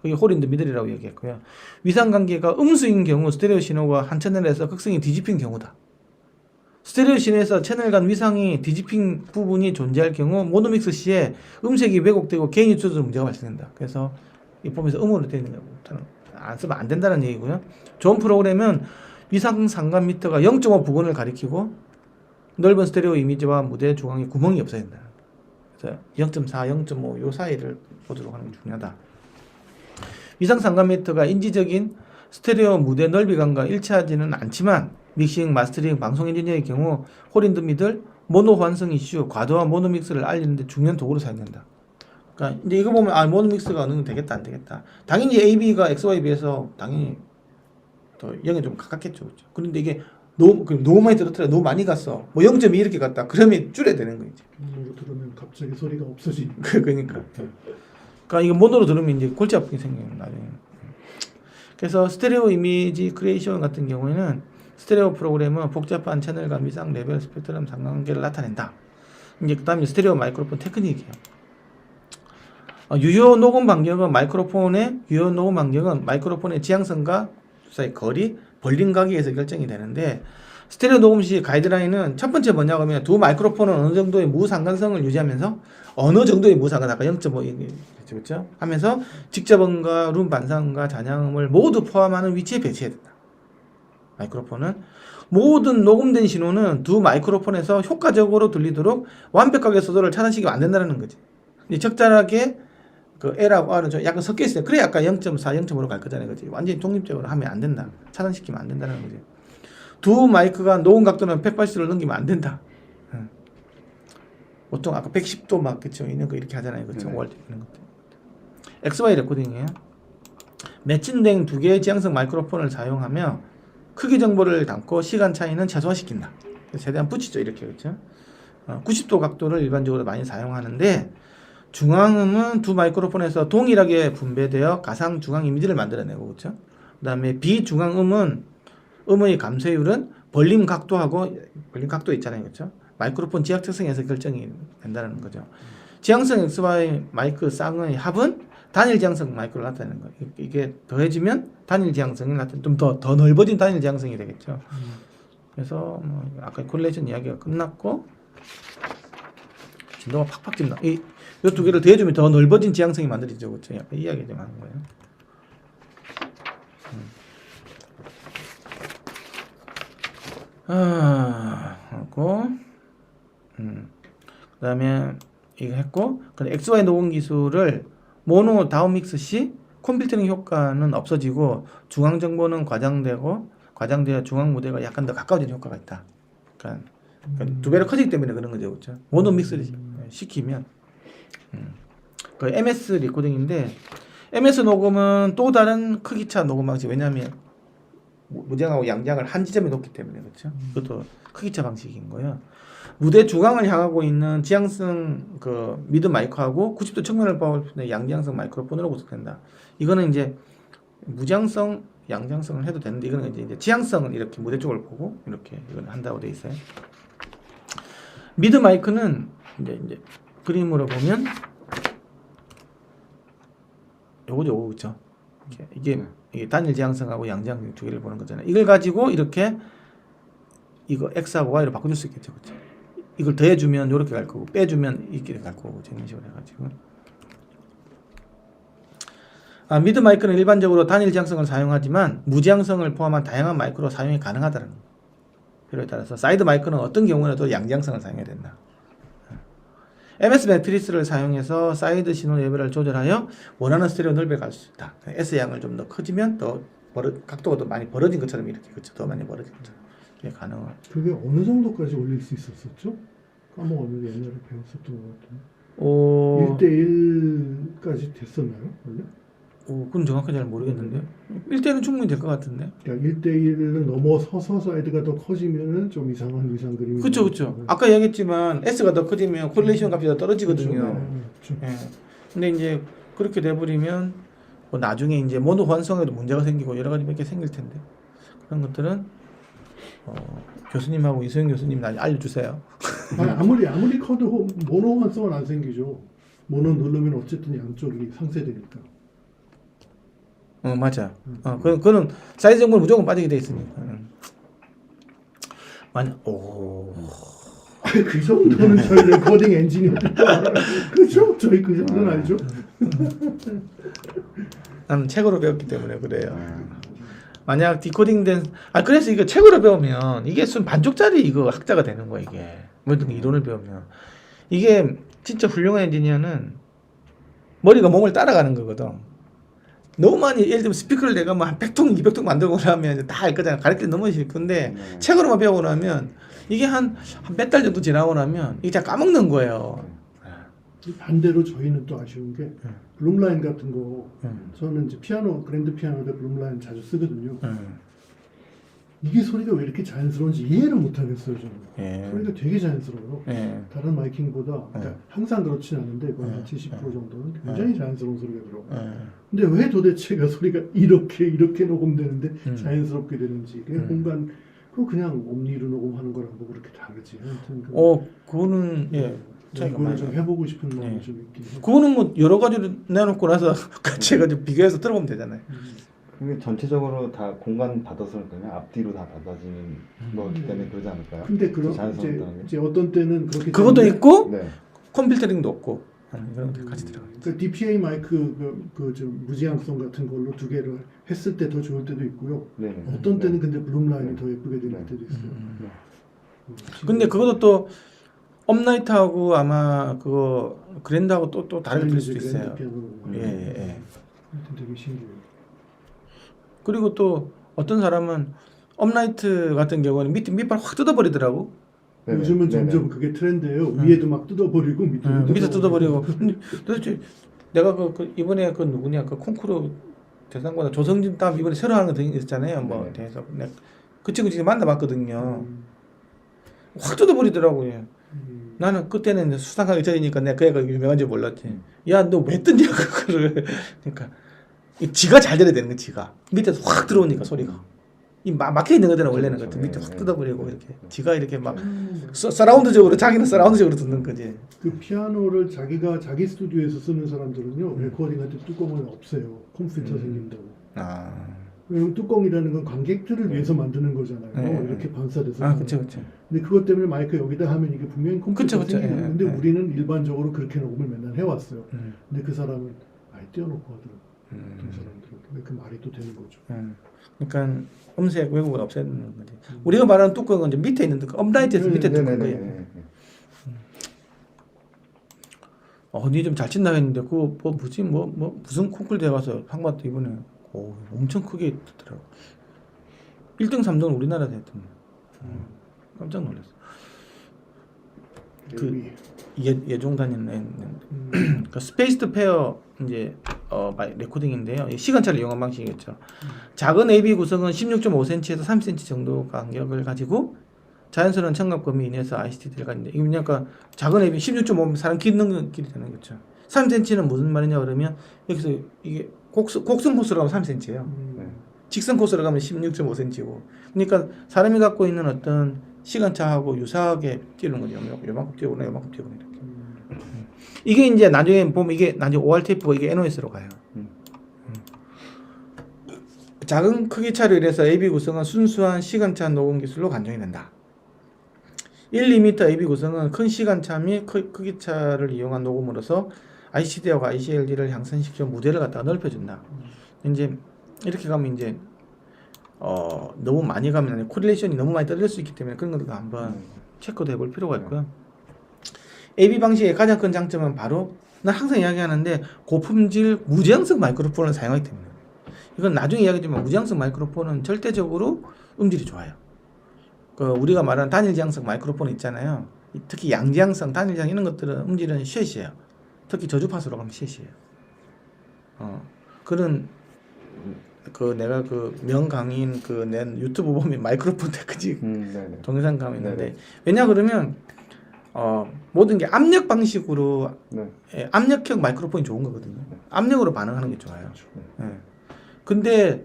그게 홀 인 더 미들이라고 얘기했고요. 위상관계가 음수인 경우 스테레오 신호가 한 채널에서 극성이 뒤집힌 경우다. 스테레오 신호에서 채널 간 위상이 뒤집힌 부분이 존재할 경우 모노믹스 시에 음색이 왜곡되고 개인 입출도 문제가 발생된다. 그래서 이 보면서 음으로 되어 있는 거 안 쓰면 안 된다는 얘기고요. 좋은 프로그램은 위상 상관 미터가 0.5 부근을 가리키고 넓은 스테레오 이미지와 무대 중앙에 구멍이 없어야 된다. 그래서 0.4, 0.5 요 사이를 보도록 하는 게 중요하다. 위상 상관 미터가 인지적인 스테레오 무대 넓이감과 일치하지는 않지만 믹싱, 마스터링, 방송 엔지니어의 경우 홀인 더 미들, 모노 환성 이슈, 과도한 모노 믹스를 알리는데 중요한 도구로 사용된다. 그러니까 이제 이거 보면 모노 믹스가 어느 정도 되겠다 안 되겠다. 당연히 AB가 XY에 비해서 당연히 더 0에 좀 가깝겠죠. 그렇죠? 그런데 이게 너무 많이 들었더라, 너무 많이 갔어. 뭐 0.2 이렇게 갔다. 그러면 줄여야 되는 거지. 모노로 들으면 갑자기 소리가 없어지니까. 그러니까 이거 모노로 들으면 이제 골치 아프게 생겨요 나중에. 그래서 스테레오 이미지 크리에이션 같은 경우에는 스테레오 프로그램은 복잡한 채널 간 위상 레벨 스펙트럼 상관관계를 나타낸다. 이제 그다음에 스테레오 마이크로폰 테크닉이에요. 유효 녹음 반경은 유효 녹음 반경은 마이크로폰의 지향선과 사이 거리, 벌린 가격에서 결정이 되는데 스테레오 녹음 시 가이드라인은 첫 번째 뭐냐고 하면 두 마이크로폰은 어느 정도의 무상관성을 유지하면서 어느 정도의 무상관 아까 0.5 그렇죠? 하면서 직접음과 룸 반사음과 잔향음을 모두 포함하는 위치에 배치해야 된다. 마이크로폰은 모든 녹음된 신호는 두 마이크로폰에서 효과적으로 들리도록 완벽하게 소도를 차단시키면 안 된다는 거지. 적절하게 그 L하고 R은 좀 약간 섞여 있어요. 그래 약간 0.4, 0.5로 갈 거잖아요. 그지? 완전히 독립적으로 하면 안 된다. 차단시키면 안 된다는 거지. 두 마이크가 녹음 각도는 180도를 넘기면 안 된다. 보통 아까 110도 막 그쵸? 이런 거 이렇게 하잖아요. 그쵸? 네. 월드 이런 것들. XY 레코딩이에요. 매칭된 두 개의 지향성 마이크로폰을 사용하며 크기 정보를 담고 시간 차이는 최소화시킨다. 최대한 붙이죠, 이렇게. 그렇죠? 90도 각도를 일반적으로 많이 사용하는데 중앙음은 두 마이크로폰에서 동일하게 분배되어 가상 중앙 이미지를 만들어내고, 그렇죠? 그다음에 비중앙음은 음의 감쇄율은 벌림 각도하고 벌림 각도 있잖아요, 그렇죠? 마이크로폰 지각 특성에서 결정이 된다는 거죠. 지향성 XY 마이크 쌍의 합은 단일 지향성 마이크로 나타내는 거예요. 이게 더해지면 단일 지향성이 좀 더 넓어진 단일 지향성이 되겠죠. 그래서 뭐 아까 콜레이션 이야기가 끝났고 진도가 팍팍 찐다. 이 두 개를 더해주면 더 넓어진 지향성이 만들어지죠, 그렇죠? 약간 이 이야기 좀 하는 거예요. 하고 그다음에 이거 했고, 근데 XY 녹음 기술을 모노 다운 믹스 시 콤필터링 효과는 없어지고 중앙 정보는 과장되어 중앙 무대가 약간 더 가까워지는 효과가 있다. 그러니까 두 배로 커지기 때문에 그런 거죠, 그렇죠? 모노 믹스를 시키면 그 MS 리코딩인데 MS 녹음은 또 다른 크기차 녹음 방식. 왜냐하면 무장하고 양장을 한 지점에 놓기 때문에, 그렇죠? 그것도 크기차 방식인 거예요. 무대 중앙을 향하고 있는 지향성 그 미드 마이크하고 90도 측면을 보는 양지향성 마이크로폰으로 구성된다. 이거는 이제 무지향성, 양지향성을 해도 되는데 이거는 이제 지향성을 이렇게 무대 쪽을 보고 이렇게 이건 한다고 돼 있어요. 미드 마이크는 이제 그림으로 보면 요거죠, 그렇죠? 이게 단일 지향성하고 양지향성 두 개를 보는 거잖아요. 이걸 가지고 이렇게 이거 X하고 Y로 바꿔줄 수 있겠죠, 그렇죠? 이걸 더해주면 이렇게 갈 거고 빼주면 이렇게 갈 거고 이런 식으로 해가지고 미드 마이크는 일반적으로 단일 지향성을 사용하지만 무지향성을 포함한 다양한 마이크로 사용이 가능하다는 필요에 따라서 사이드 마이크는 어떤 경우에도 양지향성을 사용해야 된다. MS 매트리스를 사용해서 사이드 신호 레벨을 조절하여 원하는 스테레오 넓이를 갈 수 있다. S 양을 좀 더 커지면 더 각도가 더 많이 벌어진 것처럼 이렇게, 그렇죠? 더 많이 벌어진 것처럼 이게 가능한. 그게 어느 정도까지 올릴 수 있었었죠? 까먹었는데 옛날에 배웠었던 것 같은데. 1대1까지 됐었나요, 원래? 그건 정확하게 잘 모르겠는데 1대1은 충분히 될 것 같은데. 그러니까 1대1을 넘어서서 사이드가 더 커지면은 좀 이상한 이상 그림이. 그렇죠, 그렇죠. 아까 얘기했지만 S가 더 커지면 콜레이션 값이 더 떨어지거든요. 그렇죠. 예. 근데 이제 그렇게 돼버리면 뭐 나중에 이제 모노 호환성에도 문제가 생기고 여러 가지 몇 개 생길 텐데 그런 것들은 교수님하고 이소영 교수님 알려주세요. 아무리 커도 모노 호환성은 안 생기죠. 모노 누르면 어쨌든 양쪽이 상쇄되니까. 맞아. 그거는 사이즈 정보는 무조건 빠지게 돼 있으니까. 그 정도는 저희 레코딩 엔지니어 그죠? 저희 그 정도는 알죠. 나는 책으로 배웠기 때문에 그래요. 만약 디코딩된 그래서 이거 책으로 배우면 이게 순 반쪽짜리 이거 학자가 되는 거야 이게. 모든 이론을 배우면 이게 진짜 훌륭한 엔지니어는 머리가 몸을 따라가는 거거든. 너무 많이 예를 들면 스피커를 내가 뭐 한 100통, 200통 만들고 나면 다 알 거잖아. 가르칠 때 너무 싫을 건데 책으로만 배우고 나면 이게 한 몇 달 정도 지나고 나면 이게 다 까먹는 거예요. 반대로 저희는 또 아쉬운 게 블룸라인 같은 거 저는 이제 피아노 그랜드 피아노에 블룸라인 자주 쓰거든요. 이게 소리가 왜 이렇게 자연스러운지 이해를 못 하겠어요 저는. 소리가 되게 자연스러워요. 다른 마이킹보다 그러니까 항상 그렇진 않은데 거의 한 70% 정도는 굉장히 자연스러운 소리가 들어요. 근데 왜 도대체가 소리가 이렇게 녹음되는데 자연스럽게 되는지 그냥 공간 그냥 옴니로 녹음하는 거랑 뭐 그렇게 다르지. 하여튼 그거는 이거를 좀 해보고 싶은 마음이 좀 있긴 해요. 그거는 뭐 여러 가지를 내놓고 나서 같이 해가지고 비교해서 들어보면 되잖아요. 그게 전체적으로 다 공간 받아서 그러면 앞뒤로 다 받아지는 거기 때문에 그러지 않을까요? 근데 이제 어떤 때는 그렇게 그것도 있고 네. 컴필터링도 없고 그런 것들 같이 들어가. 그 DPA 마이크 좀 무지향성 같은 걸로 두 개를 했을 때 더 좋을 때도 있고요. 네네. 어떤 때는 근데 블룸라인이 더 예쁘게 들릴 때도 있어요. 근데 그것도 또 업라이트하고 아마 그거 그랜드하고 또 다르게 들릴 수도 있어요. 예. 되게 신기해요. 그리고 또 어떤 사람은 업라이트 같은 경우는 밑발 확 뜯어버리더라고. 요즘은 점점 그게 트렌드예요. 위에도 막 뜯어버리고 밑에도 뜯어버리고. 근데 도대체 내가 이번에 그 누구냐 그 콩쿠르 대상보다 조성진 다음 이번에 새로 하는 거 있었잖아요. 뭐 네. 대해서 내가 그 친구 진짜 만나봤거든요. 확 뜯어버리더라고요. 나는 그때는 이제 수상한 의전이니까 내가 그 애가 유명한지 몰랐지. 야, 너 왜 뜯냐 그거를. 그러니까 지가 잘 들어야 되는 거 지가. 밑에서 확 들어오니까 소리가. 이 막혀 있는 거잖아 원래는. 그렇죠. 밑에 예, 확 예. 뜯어버리고 이렇게. 지가 이렇게 막 서라운드적으로 자기는 서라운드적으로 듣는 거지. 그 피아노를 자기 스튜디오에서 쓰는 사람들은요 레코딩할 때 뚜껑을 없애요. 컴퓨터 생긴다고. 아, 왜냐면 뚜껑이라는 건 관객들을 위해서 만드는 거잖아요. 네. 이렇게 반사돼서. 아, 그렇죠, 그렇죠. 근데 그것 때문에 마이크 여기다 하면 이게 분명히 컴퓨터 그쵸, 그쵸. 생기는데 예, 예. 우리는 일반적으로 그렇게 녹음을 맨날 해왔어요. 근데 그 사람은 아예 떼어놓고 하더라고요. 어떤 사람들은. 근데 그 말이 또 되는 거죠. 그러니까 음색 왜곡을 없애는 거지. 우리가 말하는 뚜껑은 이제 밑에 있는 뚜껑, 업라이트에서 밑에 뚜껑 거예요. 니 좀 잘 친다 했는데 그 무슨 콩쿨 대회 가서 한 것도 이번에 엄청 크게 듣더라고. 1등 3등은 우리나라에서 했던. 깜짝 놀랐어. 그 예종 다니는 그 스페이스드 페어 이제 레코딩인데요. 시간차를 이용한 방식이겠죠. 작은 AB 구성은 16.5cm에서 30cm 정도 간격을 가지고 자연스러운 청각 범위 이내에서 ICT 들어가 있는데 이게 그러니까 작은 AB 16.5면 사람 기는 길이 되는 거죠. 3cm는 무슨 말이냐 그러면 여기서 이게 곡선 코스로 가면 3cm예요. 직선 코스로 가면 16.5cm고. 그러니까 사람이 갖고 있는 어떤 시간차하고 유사하게 뛰는 거죠. 요만큼 뛰거나 요만큼 뛰거나 이렇게. 이게 이제 나중에 보면 이게 나중에 OR 테이프가 이게 NOS로 가요. 작은 크기 차로 인해서 AB 구성은 순수한 시간차 녹음 기술로 간정이 된다. 1~2m AB 구성은 큰 시간차 및 크기 차를 이용한 녹음으로서 ICD하고 ICLD를 향상시켜 무대를 갖다가 넓혀준다. 이제 이렇게 가면 이제 너무 많이 가면 코릴레이션이 너무 많이 떨어질 수 있기 때문에 그런 것도 한번 체크도 해볼 필요가 있고요. AB 방식의 가장 큰 장점은 바로 난 항상 이야기하는데 고품질 무제한성 마이크로폰을 사용하기 때문에 이건 나중에 이야기하지만 무제한성 마이크로폰은 절대적으로 음질이 좋아요. 그 우리가 말하는 단일 지향성 마이크로폰 있잖아요. 특히 양지향성, 단일지향 이런 것들은 음질은 쉐시예요. 특히 저주파수로 가면 쉐시예요. 그런 그 내가 그 명강인 그 낸 유튜브 보면 마이크로폰 테크닉 동영상 가면 있는데 왜냐 그러면 모든 게 압력 방식으로 압력형 마이크로폰이 좋은 거거든요. 압력으로 반응하는 게 좋아요. 예. 근데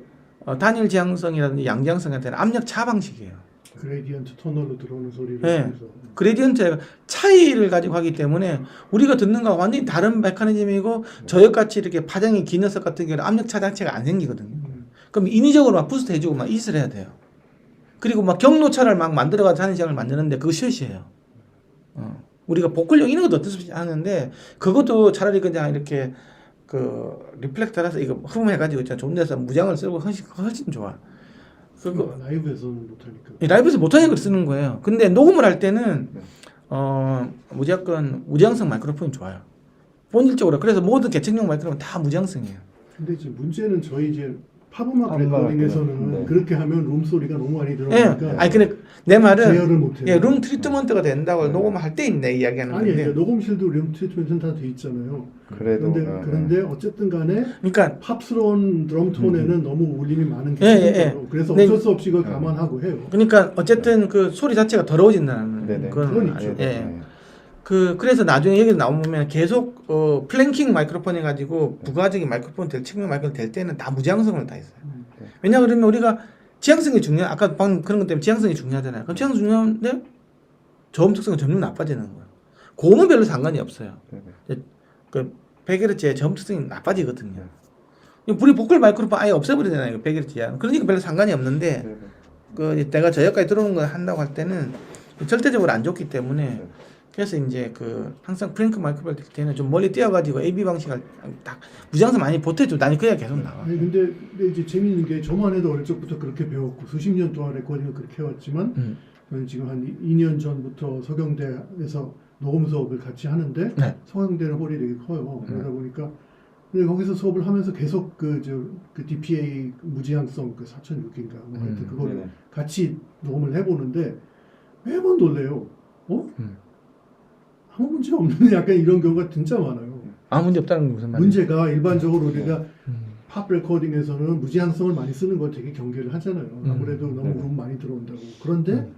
단일 지향성이라든지 양지향성 같은 압력 차 방식이에요. 그레디언트 터널로 들어오는 소리를 네. 그레디언트 차이를 가지고 하기 때문에 우리가 듣는 거와 완전히 다른 메커니즘이고 저역같이 이렇게 파장이 긴 녀석 같은 경우는 압력 차장치가 안 생기거든요. 그럼 인위적으로 막 부스트 해주고 막 이슬 해야 돼요. 그리고 막 경로차를 막 만들어가지고 단일지향을 만드는데 그거 쉐시예요. 우리가 보컬용 이런 것도 어쩔 수 없이 하는데 그것도 차라리 그냥 이렇게 그 리플렉터라서 이거 흠해가지고 있잖아. 좋은 데서 무장을 쓰고 훨씬 좋아. 그거 라이브에서는 못하니까. 라이브에서 못하는 걸 쓰는 거예요. 근데 녹음을 할 때는 무조건 무제한성 마이크로폰이 좋아요. 본질적으로 그래서 모든 계층용 마이크로폰 다 무제한성이에요. 근데 이제 문제는 저희 이제 팝음악 팝음악 레코딩에서는 네. 그렇게 하면 룸 소리가 너무 많이 예. 들어가니까. 아니 근데 내 말은 제어를 못해요. 예, 룸 트리트먼트가 된다고 녹음할 때 있네 이야기하는 아니 건데. 녹음실도 룸 트리트먼트는 다 돼 있잖아요. 그래도 그런데 어쨌든 간에 그러니까 팝스러운 드럼 톤에는 너무 울림이 많은 게 예, 생겨요. 그래서 네. 어쩔 수 없이 그걸 감안하고 해요. 그러니까 어쨌든 그 소리 자체가 더러워진다는 네네. 그건 그건 아니에요. 있죠. 예. 그래서 나중에 여기 나오면 계속 플랭킹 마이크로폰 해가지고 부가적인 마이크로폰 될 측면 마이크로폰 될 때는 다 무지향성을 다 있어요. 왜냐 그러면 우리가 지향성이 중요해. 아까 방금 그런 것 때문에 지향성이 중요하잖아요. 그럼 지향성 중요한데 저음 특성은 점점 나빠지는 거예요. 고음은 별로 상관이 없어요. 그 100Hz의 저음 특성이 나빠지거든요. 우리 보컬 마이크로폰 아예 없애버리잖아요. 100Hz야. 그러니까 별로 상관이 없는데 그 내가 저역까지 들어오는 걸 한다고 할 때는 절대적으로 안 좋기 때문에 그래서 이제 그 항상 프랭크 마이크로폰 될 때는 좀 멀리 뛰어가지고 AB 방식을 딱 무지향성 많이 보태줘. 나는 그래야 계속 나와. 아니 근데 이제 재밌는 게 저만 해도 어릴 적부터 그렇게 배웠고 수십 년 동안 레코딩을 그렇게 해왔지만 저는 지금 한 2년 전부터 서경대에서 녹음 수업을 같이 하는데 네. 서경대는 홀이 되게 커요. 그러다 보니까 근데 거기서 수업을 하면서 계속 그 DPA 무지향성 그 4006인가 뭐 하여튼 그걸 같이 녹음을 해보는데 매번 놀래요. 아무 문제 없는데 약간 이런 경우가 진짜 많아요. 아무 문제 없다는 게 무슨 말이에요? 문제가 일반적으로 우리가 음. 팝 레코딩에서는 무지향성을 많이 쓰는 거 되게 경계를 하잖아요. 아무래도 너무 네. 룸 많이 들어온다고. 그런데 음.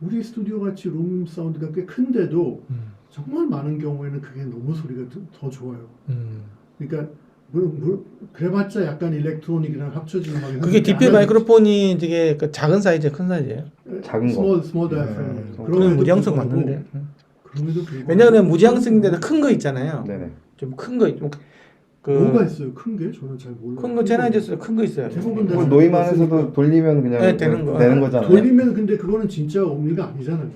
우리 스튜디오 같이 룸 사운드가 꽤 큰데도 음. 정말 많은 경우에는 그게 너무 소리가 더 좋아요. 음. 그러니까 그래봤자 약간 일렉트로닉이랑 합쳐진 음악이 그게 DPL 마이크로폰이 되게 그 작은 사이즈, 큰 사이즈예요? 작은 거. 스몰 다이프램. 그러면 무지향성 맞는데. 그럼에도 불구하고 왜냐하면 무지향성인데도 큰 거 있잖아요. 네네. 좀 큰 거, 뭐가 있어요? 큰 게? 저는 잘 몰라요. 큰 거 제나이저스 큰 거 있어요. 대부분 다 뭐 노이만에서도 돌리면 그냥 네, 되는 거. 되는 거잖아요. 돌리면 근데 그거는 진짜 옴니가 아니잖아요.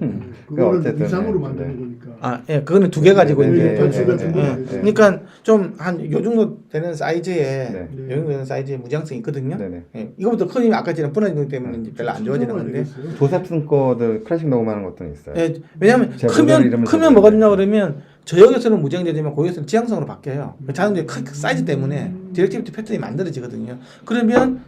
그거는 어쨌든, 위상으로 네, 만드는 네. 거니까. 아, 예, 그거는 두 개 가지고 네, 이제. 네, 펀치 같은 거. 네, 네. 그러니까 좀 한 요 정도 되는 사이즈에 네. 요 정도 되는 사이즈의 무지향성이 있거든요. 네네. 예, 이거부터 크면 아까처럼 부러진 거기 때문에 이제 별로 안 좋아지는 건데. 조셉슨 거들 클래식 녹음하는 것도 있어요. 예, 왜냐하면 제가 모델 이름을 크면 뭐가 되냐 모르겠는데. 그러면 저역에서는 무지향되지만 고역에서는 지향성으로 바뀌어요. 자동적인 큰 사이즈 때문에 디렉티비티 패턴이 만들어지거든요. 그러면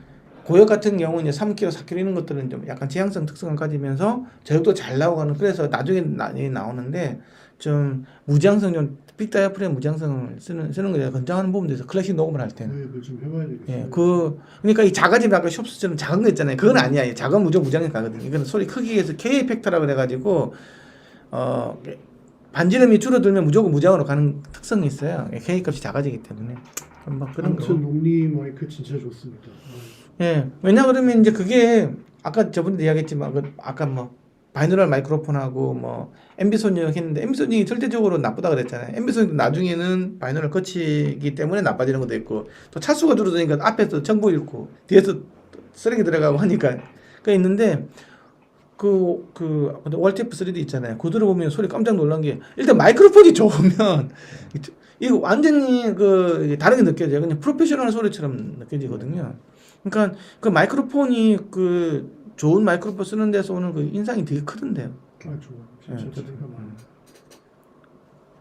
고역 같은 경우는 이제 3kg, 4kg 이런 것들은 좀 약간 지향성 특성을 가지면서 저역도 잘 나오고는 그래서 나중에 나오는데 좀 무지향성 좀 빅다이아프램 무지향성을 쓰는 거에 권장하는 부분에서 클래식 녹음을 할 때는. 그걸 좀 해봐야 되겠어요. 예, 그러니까 이 작아지면 아까 숍스처럼 작은 거 있잖아요. 그건 아니야. 작은 무조건 무지향이 가거든요. 이거는 소리 크기에서 K 팩터라 그래가지고 반지름이 줄어들면 무조건 무지향으로 가는 특성이 있어요. K 값이 작아지기 때문에. 뭐 그런 거. 아무튼 롱리 마이크 진짜 좋습니다. 예, 왜냐 그러면 이제 그게 아까 저번에 이야기했지만 아까 뭐 바이노럴 마이크로폰하고 뭐 MB 손역 했는데 MB 손역이 절대적으로 나쁘다 그랬잖아요. MB 손역도 나중에는 바이노럴 거치기 때문에 나빠지는 것도 있고 또 차수가 줄어드니까 앞에서 정보 잃고 뒤에서 쓰레기 들어가고 하니까 그 있는데 월테프 3D 있잖아요. 그거 들어보면 소리 깜짝 놀란 게 일단 마이크로폰이 좋으면 이거 완전히 다르게 느껴져요. 그냥 프로페셔널 소리처럼 느껴지거든요. 그러니까 그 마이크로폰이 좋은 마이크로폰 쓰는 데서 오는 그 인상이 되게 크던데요. 아 좋아. 진짜 예, 차이가 많아.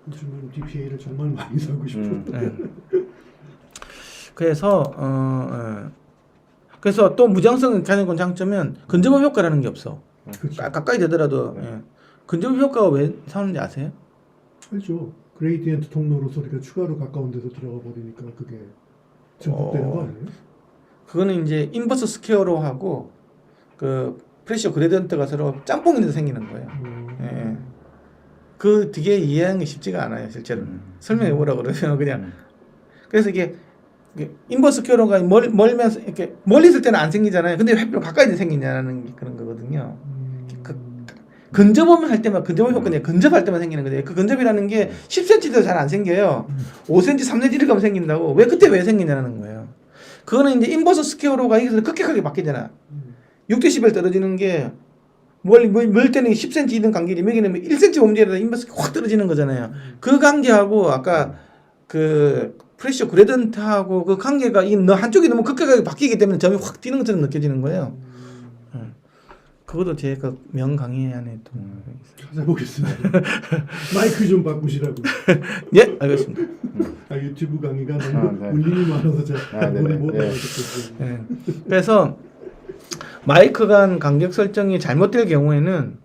요즘은 DPA를 정말 많이 사고 싶어. 그래서 또 무지향성을 가진 건 장점은 근접음 효과라는 게 없어. 그렇죠. 가까이 되더라도 예. 근접음 효과가 왜 사는지 아세요? 알죠. 그레이디언트 통로로 소리가 추가로 가까운 데서 들어가 버리니까 그게 증폭되는 거 아니에요? 그거는 이제 인버스 스퀘어로 하고 그 프레셔 그레디언트가 서로 짬뽕이 돼서 생기는 거예요. 예. 그 되게 이해하는 게 쉽지가 않아요, 실제로. 설명해 보라 그러면 그냥. 그래서 이게 인버스 스퀘어가 멀면서 이렇게 멀리 있을 때는 안 생기잖아요. 근데 왜 가까이 있는 생기냐는 그런 거거든요. 근접음 할 때만 근접음 효과냐 근접할 때만 생기는 거예요. 그 근접이라는 게 10cm도 잘 안 생겨요. 5cm, 3cm 이렇게 하면 생긴다고. 왜 그때 왜 생기냐는 거예요. 그거는 이제 인버스 스퀘어로가 여기서 급격하게 바뀌잖아. 6dB 떨어지는 게 멀 때는 10cm 있는 간격이 여기는 1cm 움직이다 인버스 확 떨어지는 거잖아요. 그 관계하고 아까 그 프레셔 그레디언트하고 그 관계가 한쪽이 너무 급격하게 바뀌기 때문에 점이 확 뛰는 것처럼 느껴지는 거예요. 그것도 제가 명강의 안에 또 찾아보겠습니다. 마이크 좀 바꾸시라고. 예, 알겠습니다. 유튜브 강의가 너무 울림이 많아서 제가 못 알아듣겠어요. 예. 그래서 마이크 간 간격 설정이 잘못될 경우에는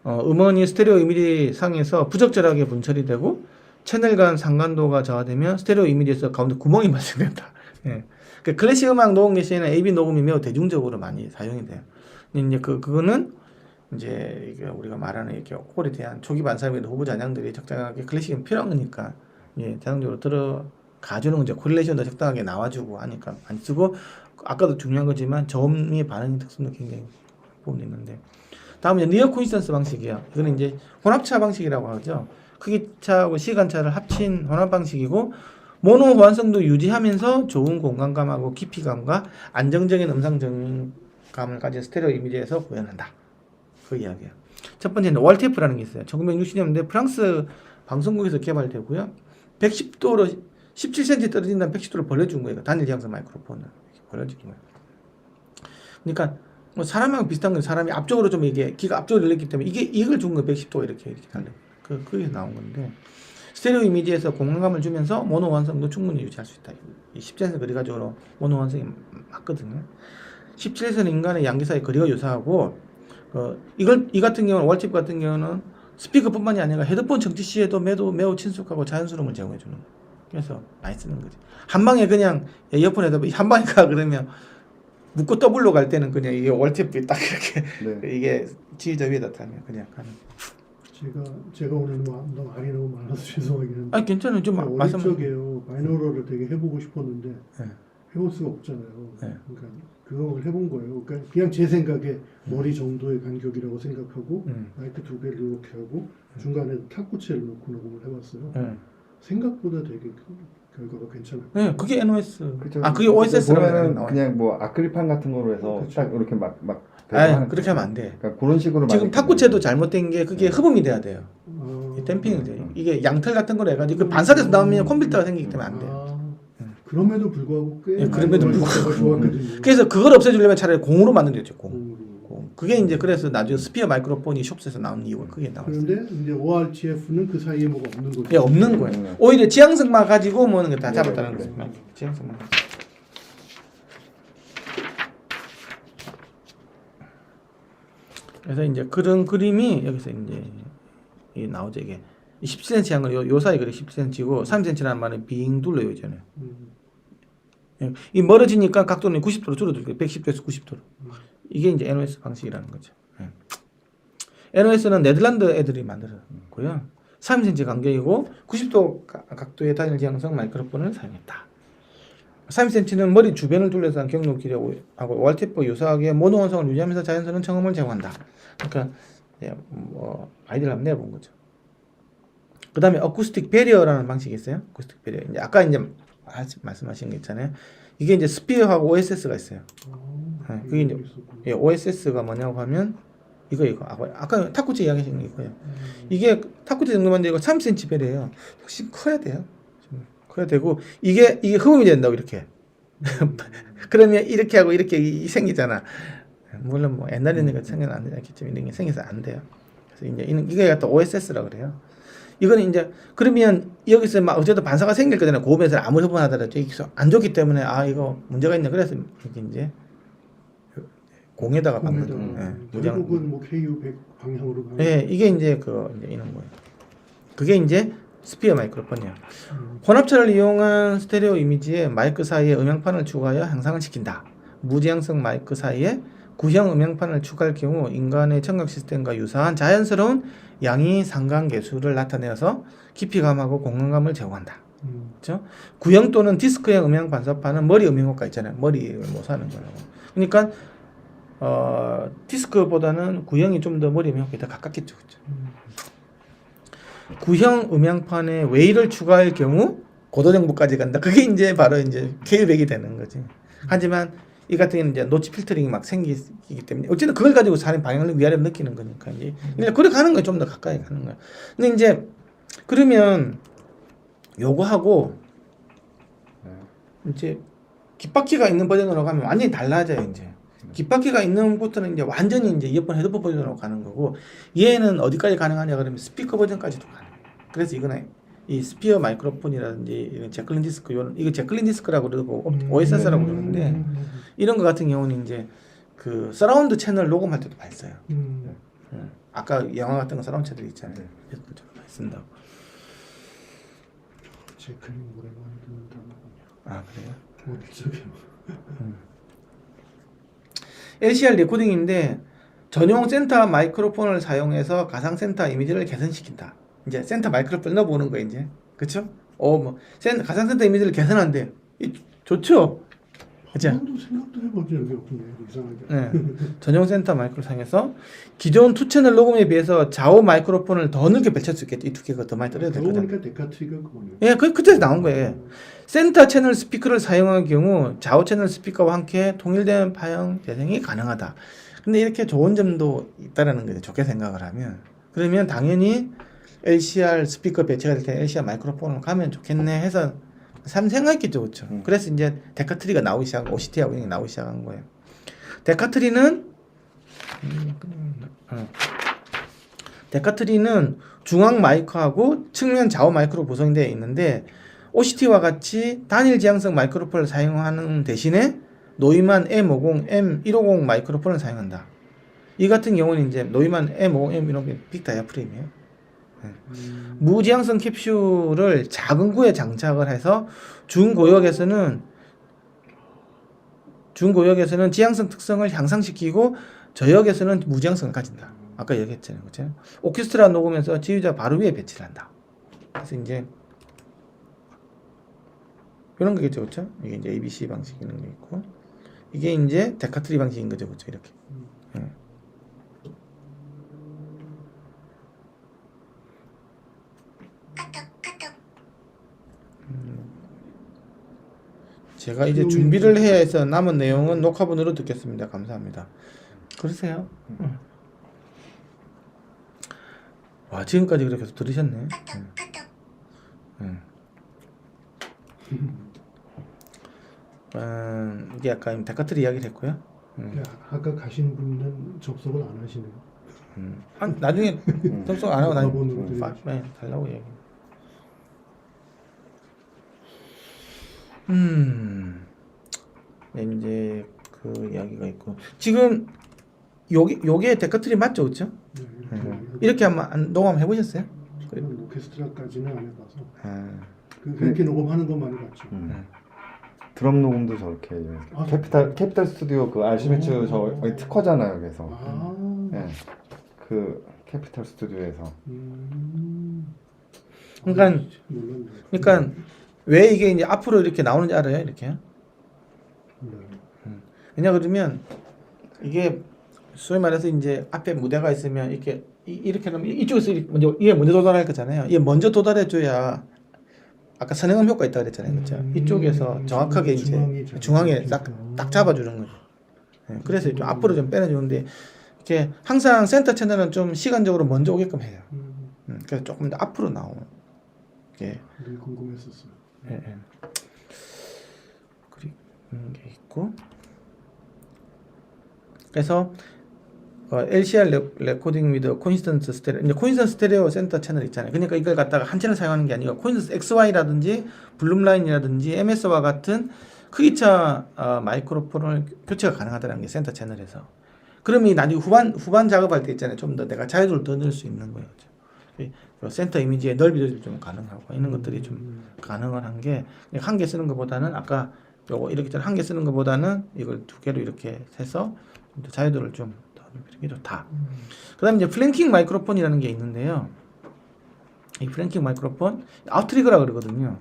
음원이 스테레오 이미지 상에서 부적절하게 분출이 되고 채널 간 상관도가 저하되면 스테레오 이미지에서 가운데 구멍이 발생된다. 예. 그 클래식 음악 녹음기 시에는 AV 녹음이 매우 대중적으로 많이 사용이 돼요. 이제 그거는 이제 이게 우리가 말하는 이렇게 홀에 대한 초기 반사음의 후보 잔향들이 적당하게 클래식은 필요한 거니까 예, 자동적으로 들어가주는 거죠. 콜레이션도 적당하게 나와주고 하니까 안 쓰고 아까도 중요한 거지만 저음의 반응 특성도 굉장히 부분이 있는데 다음은 리어 코인스턴스 방식이에요. 이거는 이제 혼합차 방식이라고 하죠. 크기차하고 시간차를 합친 혼합 방식이고 모노 호환성도 유지하면서 좋은 공간감하고 깊이감과 안정적인 음성 정감을 가진 스테레오 이미지에서 구현한다. 그 이야기예요. 첫 번째는 월테프라는 게 있어요. 1960년대 프랑스 방송국에서 개발되고요. 110도로 17cm 떨어진 다음 110도로 벌려준 거예요. 단일 지향성 마이크로폰을 벌려준 거예요. 그러니까 뭐 사람하고 비슷한 건 사람이 앞쪽으로 좀 이게 귀가 앞쪽으로 열렸기 때문에 이걸 준 거 110도 이렇게 달려. 그게 나온 건데 스테레오 이미지에서 공간감을 주면서 모노 완성도 충분히 유지할 수 있다. 이 10cm 거리 가지고 모노 완성이 맞거든요. 17에서는 인간의 양기 사이 거리가 유사하고 이 같은 경우는 월팁 같은 경우는 스피커뿐만이 아니라 헤드폰 정지 시에도 매우 친숙하고 자연스러움을 제공해 주는 거예요. 그래서 많이 쓰는 거지. 한 방에 그냥 이어폰에다 한 방에 가 그러면 묶고 더블로 갈 때는 그냥 이게 월탭이 딱 이렇게 네. 이게 지휘자 위에다 타면 그냥 가는. 제가 오늘 너무 말이 너무 많아서 죄송하긴 한데. 아 괜찮아요. 좀 어릴 말씀. 적에요 바이노럴을 되게 해보고 싶었는데 네. 해볼 수가 없잖아요. 네. 그러니까 그걸 해본 거예요. 그러니까 그냥 제 생각에 머리 정도의 간격이라고 생각하고 마이크 두 개를 이렇게 하고 중간에 탁구채를 넣고 녹음을 해봤어요. 네. 생각보다 되게 결과가 괜찮아요. 네, 그게 NOS. 그렇죠. 아 그게 OSS라고 보면은 그냥 뭐 아크릴판 같은 거로 해서 그렇죠. 딱 이렇게 막 아 그렇게 하면 안 돼. 그러니까 그런 식으로 지금 많이 탁구채도 잘못된 게 그게 흡음이 돼야 돼요. 이 댐핑이 돼. 이게 양털 같은 거로 해가지고 그 반사돼서 나오면 컴퓨터가 생기기 때문에 안 돼. 그럼에도 불구하고 꽤 예, 그럼에도 많이 불구하고. 좋았거든요. 그래서 그걸 없애주려면 차라리 공으로 만들어야 죠 공. 공으로. 그게 이제 그래서 나중에 스피어 마이크로폰이 숍에서 나온 이유가 그게 나왔어요. 그런데 이제 ORTF는 그 사이에 뭐가 없는 거죠. 예, 없는 거예요. 오히려 지향성만 가지고 뭐는 다 잡았다는 거죠. 지향성만. 그래서 이제 그런 그림이 여기서 이제 이 나오죠. 이게 17cm 한 건 요 사이 그래 17cm고 3cm라는 말은 빙 둘러요 있잖아요. 예, 이 멀어지니까 각도는 90도로 줄어들고 110도에서 90도로. 이게 이제 NOS 방식이라는 거죠. 예. NOS는 네덜란드 애들이 만들었고요. 3cm 간격이고 90도 각도의 단일 지향성 마이크로폰을 사용했다. 30cm는 머리 주변을 둘러싼 경로 길이하고 월테프 유사하게 모노 원성을 유지하면서 자연스러운 청음을 제공한다. 그러니까 뭐 아이디어를 한번 내본 거죠. 그 다음에 어쿠스틱 배리어라는 방식이 있어요. 어쿠스틱 배리어. 이제 아까 이제 말씀하신 거 있잖아요. 이게 이제 스피어하고 OSS가 있어요. 네, 그게 이제 예, OSS가 뭐냐고 하면 이거 아까 탁구채 이야기하신 거 이거예요. 이게 탁구채 정도만 되고 30cm 배리예요. 훨씬 커야 돼요. 커야 되고 이게 흡음이 된다고 이렇게. 그러면 이렇게 하고 이렇게 생기잖아. 물론 뭐 옛날에는 생겨는 안 되겠지만 이런 게 생겨서 안 돼요. 그래서 이제 이게 갖다 OSS라고 그래요. 이거는 이제 그러면 여기서 막 어쨌든 반사가 생길 거잖아요. 고음에서 아무리 흡음하더라도 여기서 안 좋기 때문에 아 이거 문제가 있네. 그래서 이렇게 이제 공에다가 박는. 결국은 뭐 KU100 방향으로 가는. 예, 이게 이제 이제 이런 거예요. 그게 이제 스피어 마이크로폰이야. 혼합체를 이용한 스테레오 이미지에 마이크 사이에 음향판을 추가하여 향상을 시킨다. 무지향성 마이크 사이에 구형 음향판을 추가할 경우 인간의 청각 시스템과 유사한 자연스러운 양이 상관계수를 나타내어서 깊이감하고 공간감을 제공한다. 그렇죠? 구형 또는 디스크형 음향 반사판은 머리 음향 효과 있잖아요. 머리를 못 사는 거라고. 그러니까 디스크보다는 구형이 좀 더 머리 음향 효과에 더 가깝겠죠. 그렇죠? 구형 음향판에 웨이를 추가할 경우 고도 정보까지 간다. 그게 이제 바로 이제 K100이 되는 거지. 하지만 이 같은 경우는 이제 노치 필터링이 막 생기기 때문에 어쨌든 그걸 가지고 사람 방향을 위아래로 느끼는 거니까 이제 그래 가는 거야. 좀 더 가까이 가는 거야. 근데 이제 그러면 요거하고 이제 귓바퀴가 있는 버전으로 가면 완전히 달라져요. 이제 귓바퀴가 있는 곳은 이제 완전히 이제 이어폰 헤드폰 버전으로 가는 거고 얘는 어디까지 가능하냐 그러면 스피커 버전까지도 가능해요. 그래서 이거는 이 스피어 마이크로폰이라든지 이런 제클린 디스크 이거 제클린 디스크라고 그러고 OSS라고 그러는데 이런 거 같은 경우는 이제 그 서라운드 채널 녹음할 때도 많이 써요. 아까 영화 같은 거 서라운드 채널 있잖아요. 그래서 많이 쓴다고. 제클린 오랜만에 듣는다. 아 그래요? 어릴 적에. LCR 레코딩인데 전용 센터 마이크로폰을 사용해서 가상 센터 이미지를 개선시킨다. 이제 센터 마이크로폰 넣어보는 거예요, 이제. 그쵸? 가상 센터 이미지를 개선한대. 좋죠? 그죠? 한 번도 생각도 해본 적이 없네, 이상하게. 네. 전용 센터 마이크로 사용해서 기존 투 채널 녹음에 비해서 좌우 마이크로폰을 더 넓게 펼칠 수 있겠죠. 이 두 개가 더 많이 떨어져야 그러고 되거든. 보니까 데카트리가 그거네요. 예, 그때서 나온 거예요. 센터 채널 스피커를 사용할 경우 좌우 채널 스피커와 함께 통일된 파형 재생이 가능하다. 근데 이렇게 좋은 점도 있다라는 거죠. 좋게 생각을 하면. 그러면 당연히 LCR 스피커 배치가 될 때 LCR 마이크로폰으로 가면 좋겠네 해서 생각했겠죠. 그렇죠. 그래서 이제 데카트리가 나오기 시작하고 OCT하고 이런 게 나오기 시작한 거예요. 데카트리는 중앙 마이크하고 측면 좌우 마이크로 구성되어 있는데 OCT와 같이 단일 지향성 마이크로폰을 사용하는 대신에 노이만 M50, M150 마이크로폰을 사용한다. 이 같은 경우는 이제 노이만 M50, M150 빅 다이아프레임이에요. 무지향성 캡슐을 작은 구에 장착을 해서 중고역에서는 지향성 특성을 향상시키고 저역에서는 무지향성을 가진다. 아까 얘기했잖아요. 그렇죠? 오케스트라 녹음에서 지휘자 바로 위에 배치를 한다. 그래서 이제 이런 거겠죠. 그렇죠? 이게 이제 ABC 방식 이런 게 있고 이게 이제 데카트리 방식인 거죠. 그렇죠? 이렇게. 예. 제가 이제 준비를 해야 해서 남은 내용은 녹화본으로 듣겠습니다. 감사합니다. 그러세요? 와 지금까지 그렇게 해서 들으셨네. 이게 아까 데카트리 이야기를 했고요. 아까 가신 분은 접속을 안 하시네요. 나중에 접속 안 하고 녹화본으로 달라고 얘기. 네, 이제 그 이야기가 있고 지금 요게 데카트리 맞죠, 그렇죠? 이렇게 한번 녹음 해보셨어요? 오케스트라까지는 안 해봐서 그렇게 녹음하는 것만이 봤죠. 드럼 녹음도 저렇게 캐피탈 스튜디오 그 알시미츠 저 특허잖아요. 그래서 네. 그 캐피탈 스튜디오에서 그러니까 왜 이게 이제 앞으로 이렇게 나오는지 알아요? 이렇게. 왜냐 그러면 이게 소위 말해서 이제 앞에 무대가 있으면 이렇게 하면 이쪽에서 이게 먼저 도달할 거잖아요. 이게 먼저 도달해 줘야 아까 선행음 효과 있다 그랬잖아요. 그렇죠? 이쪽에서 정확하게 이제 중앙에 딱 잡아주는 거죠. 네, 그래서 좀 앞으로 좀 빼내주는데 이렇게 항상 센터 채널은 좀 시간적으로 먼저 오게끔 해요. 그래서 조금 더 앞으로 나오는 게 늘 궁금했었어요. 예. 그런 게 있고 그래서 LCR 레코딩 위드 콘시스턴트 스테레오 이제 콘시스턴트 스테레오 센터 채널 있잖아요. 그러니까 이걸 갖다가 한 채널 사용하는 게 아니고 콘시스턴트 XY라든지 블룸라인이라든지 MS와 같은 크기차 마이크로폰을 교체가 가능하다는 게 센터 채널에서. 그러면 나중에 후반 작업할 때 있잖아요. 좀 더 내가 자유도를 더 넣을 수 있는 거예요. 센터 이미지의 넓이도 좀 가능하고 이런 것들이 좀 가능을 한 게 한 개 쓰는 것보다는 아까 요거 이렇게 한 개 쓰는 것보다는 이걸 두 개로 이렇게 해서 자유도를 좀 더 넓히는 게 좋다. 그다음에 이제 플랭킹 마이크로폰이라는 게 있는데요. 이 플랭킹 마이크로폰 아웃트리거라 그러거든요.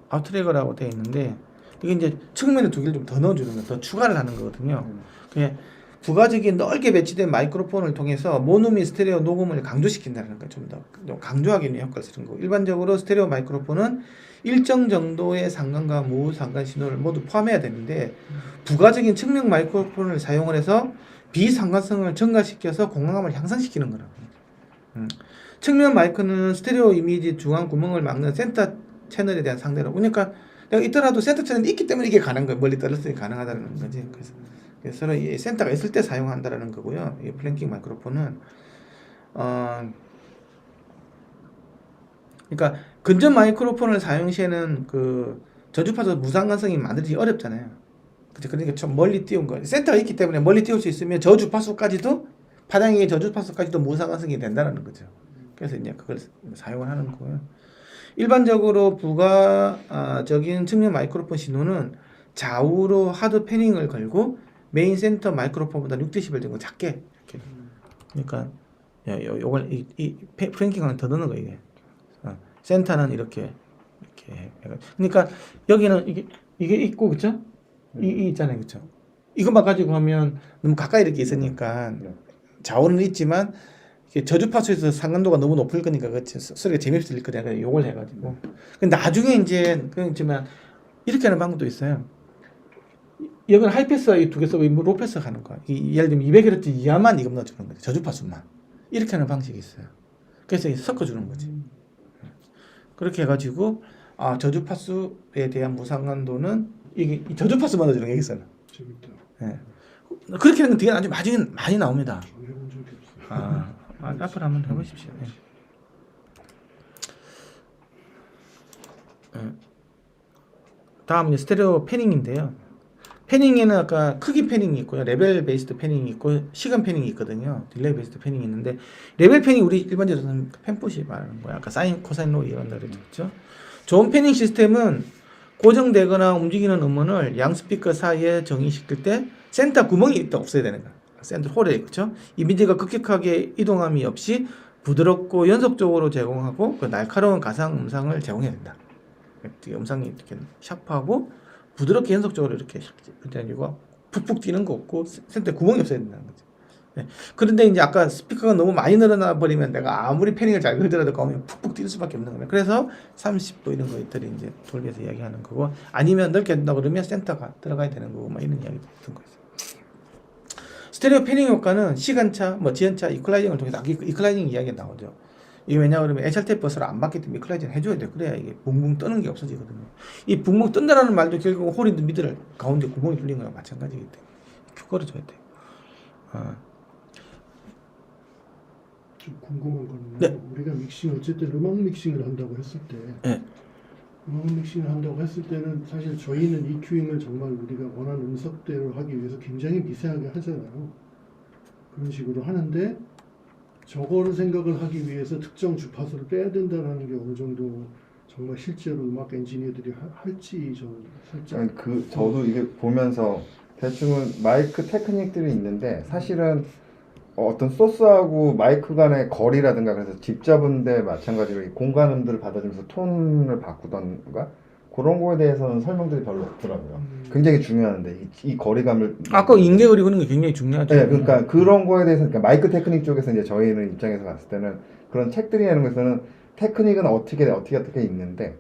아웃트리거라고 되어 있는데 이게 이제 측면에 두 개를 좀 더 넣어주는 거, 더 추가를 하는 거거든요. 그게 부가적인 넓게 배치된 마이크로폰을 통해서 모노 및 스테레오 녹음을 강조시킨다는 거, 좀 더 강조하기 위한 효과를 쓰는 거고, 일반적으로 스테레오 마이크로폰은 일정 정도의 상관과 무상관 신호를 모두 포함해야 되는데 부가적인 측면 마이크로폰을 사용을 해서 비상관성을 증가시켜서 공간감을 향상시키는 거라고. 측면 마이크는 스테레오 이미지 중앙 구멍을 막는 센터 채널에 대한 상대로. 그러니까 내가 있더라도 센터 채널이 있기 때문에 이게 가능한 거예요. 멀리 떨어뜨리기 가능하다는 거지. 그래서 서로 이 센터가 있을 때 사용한다라는 거고요. 이 플랭킹 마이크로폰은 그러니까 근접 마이크로폰을 사용 시에는 그 저주파수 무상관성이 만들기 어렵잖아요. 그죠? 그러니까 좀 멀리 띄운 거. 센터가 있기 때문에 멀리 띄울 수 있으면 저주파수까지도 파장의 저주파수까지도 무상관성이 된다는 거죠. 그래서 이제 그걸 사용을 하는 거고요. 일반적으로 부가적인 측면 마이크로폰 신호는 좌우로 하드 패닝을 걸고 메인 센터 마이크로폰보다 6dB 정도 작게 이렇게. 그러니까 요걸 이 프랭킹을 더 넣는 거 이게. 센터는 이렇게 그러니까 여기는 이게 있고 그쵸? 이 있잖아요, 그쵸? 이것만 가지고 하면 너무 가까이 이렇게 있으니까 좌우는 있지만 이게 저주파수에서 상관도가 너무 높을 거니까 그치? 소리가 재미없을 거니까 요걸 해가지고. 근데 나중에 이제 그렇지만 이렇게 하는 방법도 있어요. 여기는 하이패스와 이 두 개 쓰고 로패스 하는 거야. 예를 들면 200Hz 이하만 이거 넣어주는 거죠. 저주파수만. 이렇게 하는 방식이 있어요. 그래서 섞어주는 거지. 그렇게 해가지고 저주파수에 대한 무상관도는 이게 저주파수만 넣어주는 게 여기서는. 재밌다. 예. 그렇게 하는 건 뒤에 아주 많이 나옵니다. 해본 적이 없어요. 앞으로 한번 해보십시오. 다음은 스테레오 패닝인데요. 패닝에는 아까 크기 패닝이 있고요. 레벨 베이스드 패닝이 있고 시간 패닝이 있거든요. 딜레이 베이스드 패닝이 있는데 레벨 패닝 우리 일반적으로는 펜푸시 말하는 거야. 아까 사인, 코사인, 로 이런다 그랬죠. 좋은 패닝 시스템은 고정되거나 움직이는 음원을 양 스피커 사이에 정의시킬 때 센터 구멍이 일단 없어야 되는 거야. 센터 홀에 그렇죠. 이미지가 급격하게 이동함이 없이 부드럽고 연속적으로 제공하고 그 날카로운 가상 음상을 제공해야 된다. 음상이 이렇게 샤프하고 부드럽게 연속적으로 이렇게 아니고 푹푹 뛰는 거 없고 센터에 구멍이 없어야 된다는 거죠. 네. 그런데 이제 아까 스피커가 너무 많이 늘어나 버리면 내가 아무리 패닝을 잘 걸더라도 거기에 푹푹 뛸 수밖에 없는 거예요. 그래서 30도 이런 것들이 이제 돌려서 이야기하는 거고 아니면 넓게 한다 그러면 센터가 들어가야 되는 거고 막 이런 이야기도 있던 거죠. 스테레오 패닝 효과는 시간차, 뭐 지연차, 이퀄라이징을 통해서 이퀄라이징 이야기가 나오죠. 이게 왜냐 그러면 HRT 버스를 안 받기 때문에 이퀄라이징 해줘야 돼. 그래야 이게 붕붕 뜨는 게 없어지거든요. 이 붕붕 뜬다라는 말도 결국 홀인드 미드를 가운데 구멍이 뚫린 거랑 마찬가지이기 때문에 큐거를 줘야 돼요. 좀 궁금한 거는 네. 우리가 믹싱 어쨌든 음악 믹싱을 한다고 했을 때 네. 음악 믹싱을 한다고 했을 때는 사실 저희는 EQ잉을 정말 우리가 원하는 음색대로 하기 위해서 굉장히 미세하게 하잖아요. 그런 식으로 하는데 저거를 생각을 하기 위해서 특정 주파수를 빼야 된다는 게 어느 정도 정말 실제로 음악 엔지니어들이 할지 저는 살짝 아니, 저도 이게 보면서 대충은 마이크 테크닉들이 있는데 사실은 어떤 소스하고 마이크 간의 거리라든가 그래서 집 잡은데 마찬가지로 이 공간음들을 받아주면서 톤을 바꾸던가 그런 거에 대해서는 설명들이 별로 없더라고요. 굉장히 중요한데 이 거리감을 아까 인계거리 그런 게 굉장히 중요하죠. 네, 그러니까 그런 거에 대해서 그러니까 마이크 테크닉 쪽에서 이제 저희는 입장에서 봤을 때는 그런 책들이 하는 것에서는 테크닉은 어떻게 있는데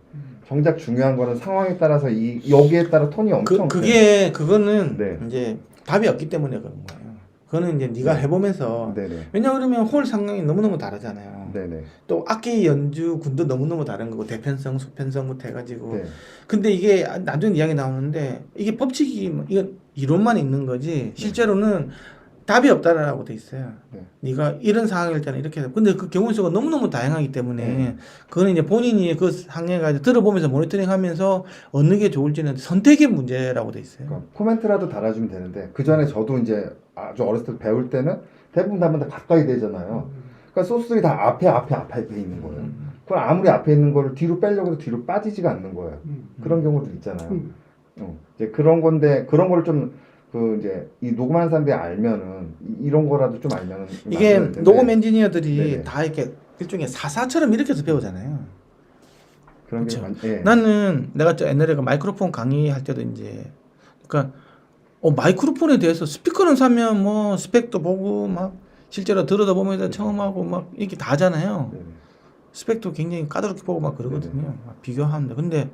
정작 중요한 거는 상황에 따라서 여기에 따라 톤이 엄청 그거는 네. 이제 답이 없기 때문에 그런 거예요. 그거는 이제 네가 해보면서 네네. 왜냐 그러면 홀 상황이 너무너무 다르잖아요. 네네. 또 악기 연주 군도 너무너무 다른 거고 대편성, 소편성부터 해가지고 네. 근데 이게 나중에 이야기 나오는데 이게 법칙이 이건 이론만 있는 거지 실제로는 답이 없다라고 돼 있어요. 네. 네가 이런 상황일 때는 이렇게 해서 근데 그 경우 수가 너무너무 다양하기 때문에 네. 그거는 이제 본인이 그 상황에 들어보면서 모니터링하면서 어느 게 좋을지는 선택의 문제라고 돼 있어요. 그러니까 코멘트라도 달아주면 되는데 그 전에 저도 이제 아주 어렸을 때 배울 때는 대부분 다 가까이 되잖아요. 그러니까 소스들이 다 앞에 있는 거예요. 그걸 아무리 앞에 있는 거를 뒤로 빼려고 해도 뒤로 빠지지가 않는 거예요. 그런 경우도 있잖아요. 이제 그런 건데 그런 거를 좀 이제 이 녹음하는 사람들이 알면은 이런 거라도 좀 알면은 이게 맞을 텐데. 녹음 엔지니어들이 네네. 다 이렇게 일종의 사사처럼 이렇게 해서 배우잖아요. 그런 게 그렇죠. 예. 나는 내가 옛날에 그 마이크로폰 강의할 때도 이제 그러니까 마이크로폰에 대해서 스피커는 사면 뭐 스펙도 보고 막 실제로 들어다 보면 처음하고 막 이렇게 다 하잖아요. 네네. 스펙도 굉장히 까다롭게 보고 막 그러거든요. 막 비교하는데 근데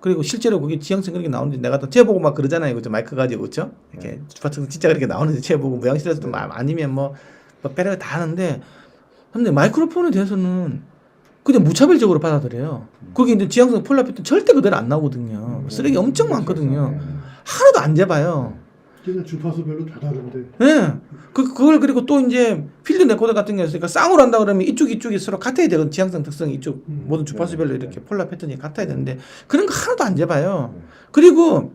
그리고 실제로 그게 지향성 그렇게 나오는데 내가 또 재보고 막 그러잖아요. 그죠? 마이크 가지고 그렇죠? 이렇게 주파수 진짜 그렇게 나오는지 재보고 모양실에서도 아니면 뭐 빼려 다 하는데 근데 마이크로폰에 대해서는 그냥 무차별적으로 받아들여요. 거기 이제 지향성 폴라 패턴 절대 그대로 안 나오거든요. 쓰레기 엄청 많거든요. 하나도 안 재봐요. 진짜 주파수별로 다 다른데 예. 그걸 그리고 또 이제 필드 레코더 같은 게 있으니까 쌍으로 한다 그러면 이쪽이 서로 같아야 되거든. 지향성 특성이 이쪽 모든 주파수별로 이렇게 폴라 패턴이 같아야 되는데 그런 거 하나도 안 재봐요. 그리고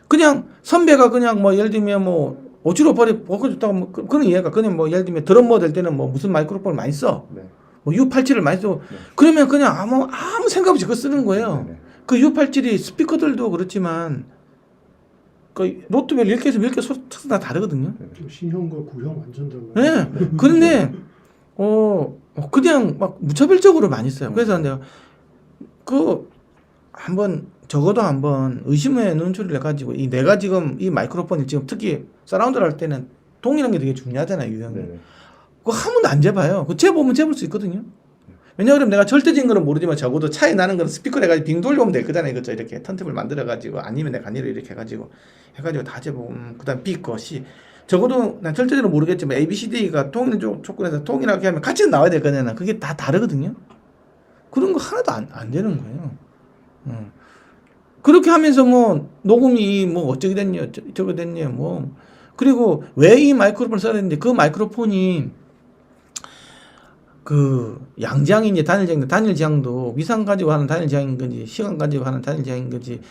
그냥 선배가 그냥 뭐 예를 들면 뭐 어지러 버리 보고 좋다고 뭐 그런 이해가 그냥 뭐 예를 들면 드럼 모델 때는 뭐 무슨 마이크로폰을 많이 써. 네. 뭐 U87을 많이 써. 그러면 그냥 아무 생각 없이 그거 쓰는 거예요. 네네. 그 U87이 스피커들도 그렇지만 그 로트별 10개에서 10개 특성 다 다르거든요. 신형과 구형 완전 달라요. 네. 그런데 그냥 막 무차별적으로 많이 써요. 그래서 내가 적어도 한번 의심의 눈초리를 해가지고 내가 지금 이 마이크로폰이 지금 특히 사라운드를 할 때는 동일한 게 되게 중요하잖아요, 유형이. 네네. 그거 한 번도 안 재봐요. 그 재보면 재볼 수 있거든요. 왜냐하면 내가 절대적인 거는 모르지만 적어도 차이 나는 거는 스피커를 해가지고 빙 돌려오면 될 거잖아요. 그죠? 이렇게 턴탭을 만들어가지고 아니면 내가 간이로 이렇게 해가지고 다 재보고 그 다음 B 거 C 적어도 난 절대적으로 모르겠지만 A, B, C, D가 통일 조건에서 통일하게 하면 같이 나와야 될 거잖아. 그게 다 다르거든요. 그런 거 하나도 안 되는 거예요. 그렇게 하면서 뭐 녹음이 뭐 어쩌게 됐냐 저거 됐냐 뭐 그리고 왜 이 마이크로폰을 써야 되는데 그 마이크로폰이 그 양장이 이제 단일장도 위상 가지고 하는 단일장인 건지 시간 가지고 하는 단일장인 건지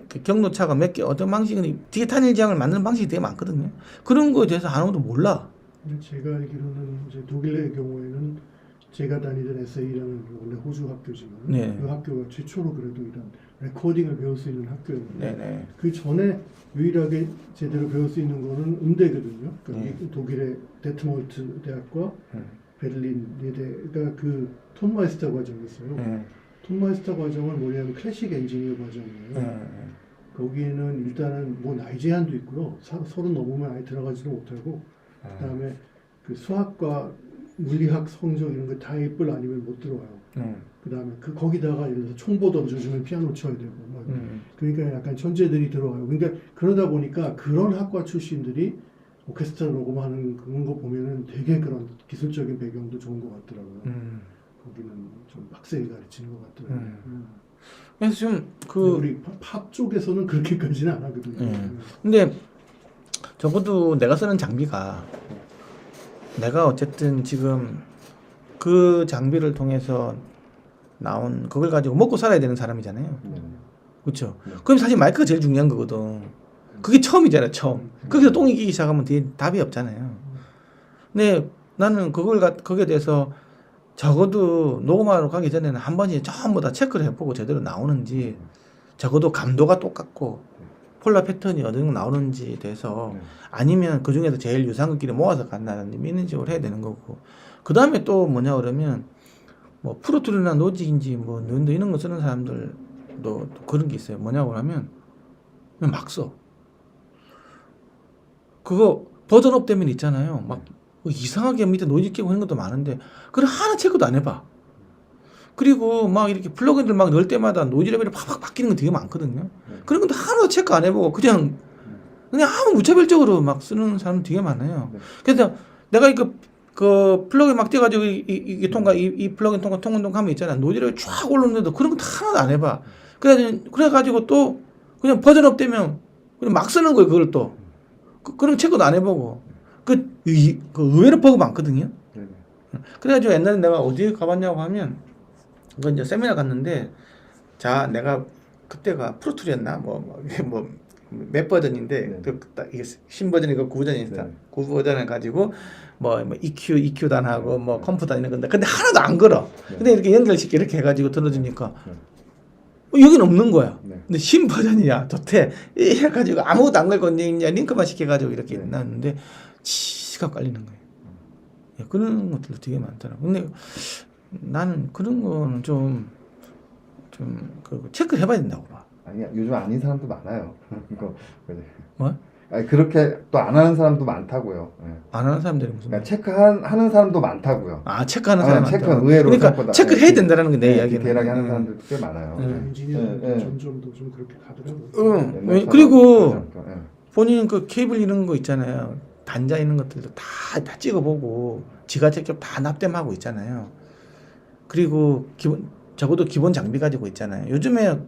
그 경로차가 몇 개 어떤 방식은 뒤에 탄일 지향을 만드는 방식이 되게 많거든요. 그런 거에 대해서 아무도 몰라. 근데 제가 알기로는 이제 독일의 경우에는 제가 다니던 SA라는 원래 호주 학교지만 네. 그 학교가 최초로 그래도 이런 레코딩을 배울 수 있는 학교였는데 네네. 그 전에 유일하게 제대로 배울 수 있는 거는 음대거든요. 그러니까 네. 독일의 데트몰트 대학과 네. 베를린 예대가 그 톤마이스터 과정이었어요. 네. 톤마이스터 과정은 뭐냐면 클래식 엔지니어 과정이에요. 네. 거기에는 일단은 뭐 나이 제한도 있고요. 30 넘으면 아예 들어가지도 못하고 그다음에 그 수학과 물리학 성적 이런 거 다 A뿔 아니면 못 들어와요. 그다음에 그 거기다가 예를 들어서 총보 던져주면 피아노 쳐야 되고 뭐 그러니까 약간 천재들이 들어와요. 그러니까 그러다 보니까 그런 학과 출신들이 오케스트라 녹음하는 그런 거 보면은 되게 그런 기술적인 배경도 좋은 것 같더라고요. 거기는 좀 빡세게 가르치는 것 같더라고요. 그래서 좀 우리 팝 쪽에서는 그렇게까지는 안 하거든요. 근데 적어도 내가 쓰는 장비가 내가 어쨌든 지금 그 장비를 통해서 나온 그걸 가지고 먹고 살아야 되는 사람이잖아요. 그렇죠? 그럼 사실 마이크가 제일 중요한 거거든. 그게 처음이잖아요, 처음. 거기서 똥이 끼기 시작하면 뒤에 답이 없잖아요. 근데 나는 거기에 대해서 적어도 녹음하러 가기 전에는 한 번씩 전부 다 체크를 해보고 제대로 나오는지 적어도 감도가 똑같고 폴라 패턴이 어느 정도 나오는지에 대해서 아니면 그 중에서 제일 유사한 것끼리 모아서 간다든지 이런 식으로 해야 되는 거고 그 다음에 또 뭐냐 그러면 뭐 프로툴이나 노직인지 뭐 넌도 이런 거 쓰는 사람들도 또 그런 게 있어요. 뭐냐고 하면 그냥 막 써. 그거 버전업 되면 있잖아요. 막 이상하게 밑에 노이즈 끼고 하는 것도 많은데 그걸 하나 체크도 안 해봐. 그리고 막 이렇게 플러그인들 막 넣을 때마다 노이즈 레벨이 팍팍 바뀌는 거 되게 많거든요. 그런 것도 하나도 체크 안 해보고 그냥 아무 무차별적으로 막 쓰는 사람 되게 많아요. 그래서 내가 그 플러그인 막 띄워가지고 이게 통과 이 플러그인 통과 통과하면 있잖아. 노이즈 레벨 쫙 올라오는데도 그런 것도 하나도 안 해봐. 그래가지고 또 그냥 버전업 되면 그냥 막 쓰는 거예요. 그걸 또 그런 체크도 안 해보고 그 의외로 버그 많거든요. 그래가지고 옛날에 내가 어디에 가봤냐고 하면 그 이제 세미나 갔는데 자 내가 그때가 프로툴이었나 몇 버전인데 이게 신버전이고 9버전이 있다. 9버전을 가지고 뭐 EQ 단하고 뭐 컴프 다니는 건데 근데 하나도 안 걸어. 근데 이렇게 연결시켜 이렇게 해가지고 들어주니까 여긴 없는 거야. 근데 신버전이야. 좋대. 해가지고 아무것도 안 걸고 이제 링크만 시켜가지고 이렇게 놨는데 지가 깔리는 거예요. 그런 것들도 되게 많더라고. 근데 나는 그런 거는 좀 체크를 해봐야 된다고 봐. 아니야, 요즘 아닌 사람도 많아요. 뭐? 아니, 그렇게 또 안 하는 사람도 많다고요. 안 하는 사람들이 무슨? 그러니까 체크하는 사람도 많다고요. 체크하는 사람 많다. 체크는 의외로 그러니까 체크를 해야 된다는 게 내 이야기는. 디테일하게 하는 사람들도 꽤 많아요. 엔지니어도 점점 더 좀 그렇게 가더라고요. 그리고 본인 그 케이블 이런 거 있잖아요. 단자 있는 것들도 다 찍어보고 지가 직접 다 납땜하고 있잖아요. 그리고 적어도 기본 장비 가지고 있잖아요. 요즘에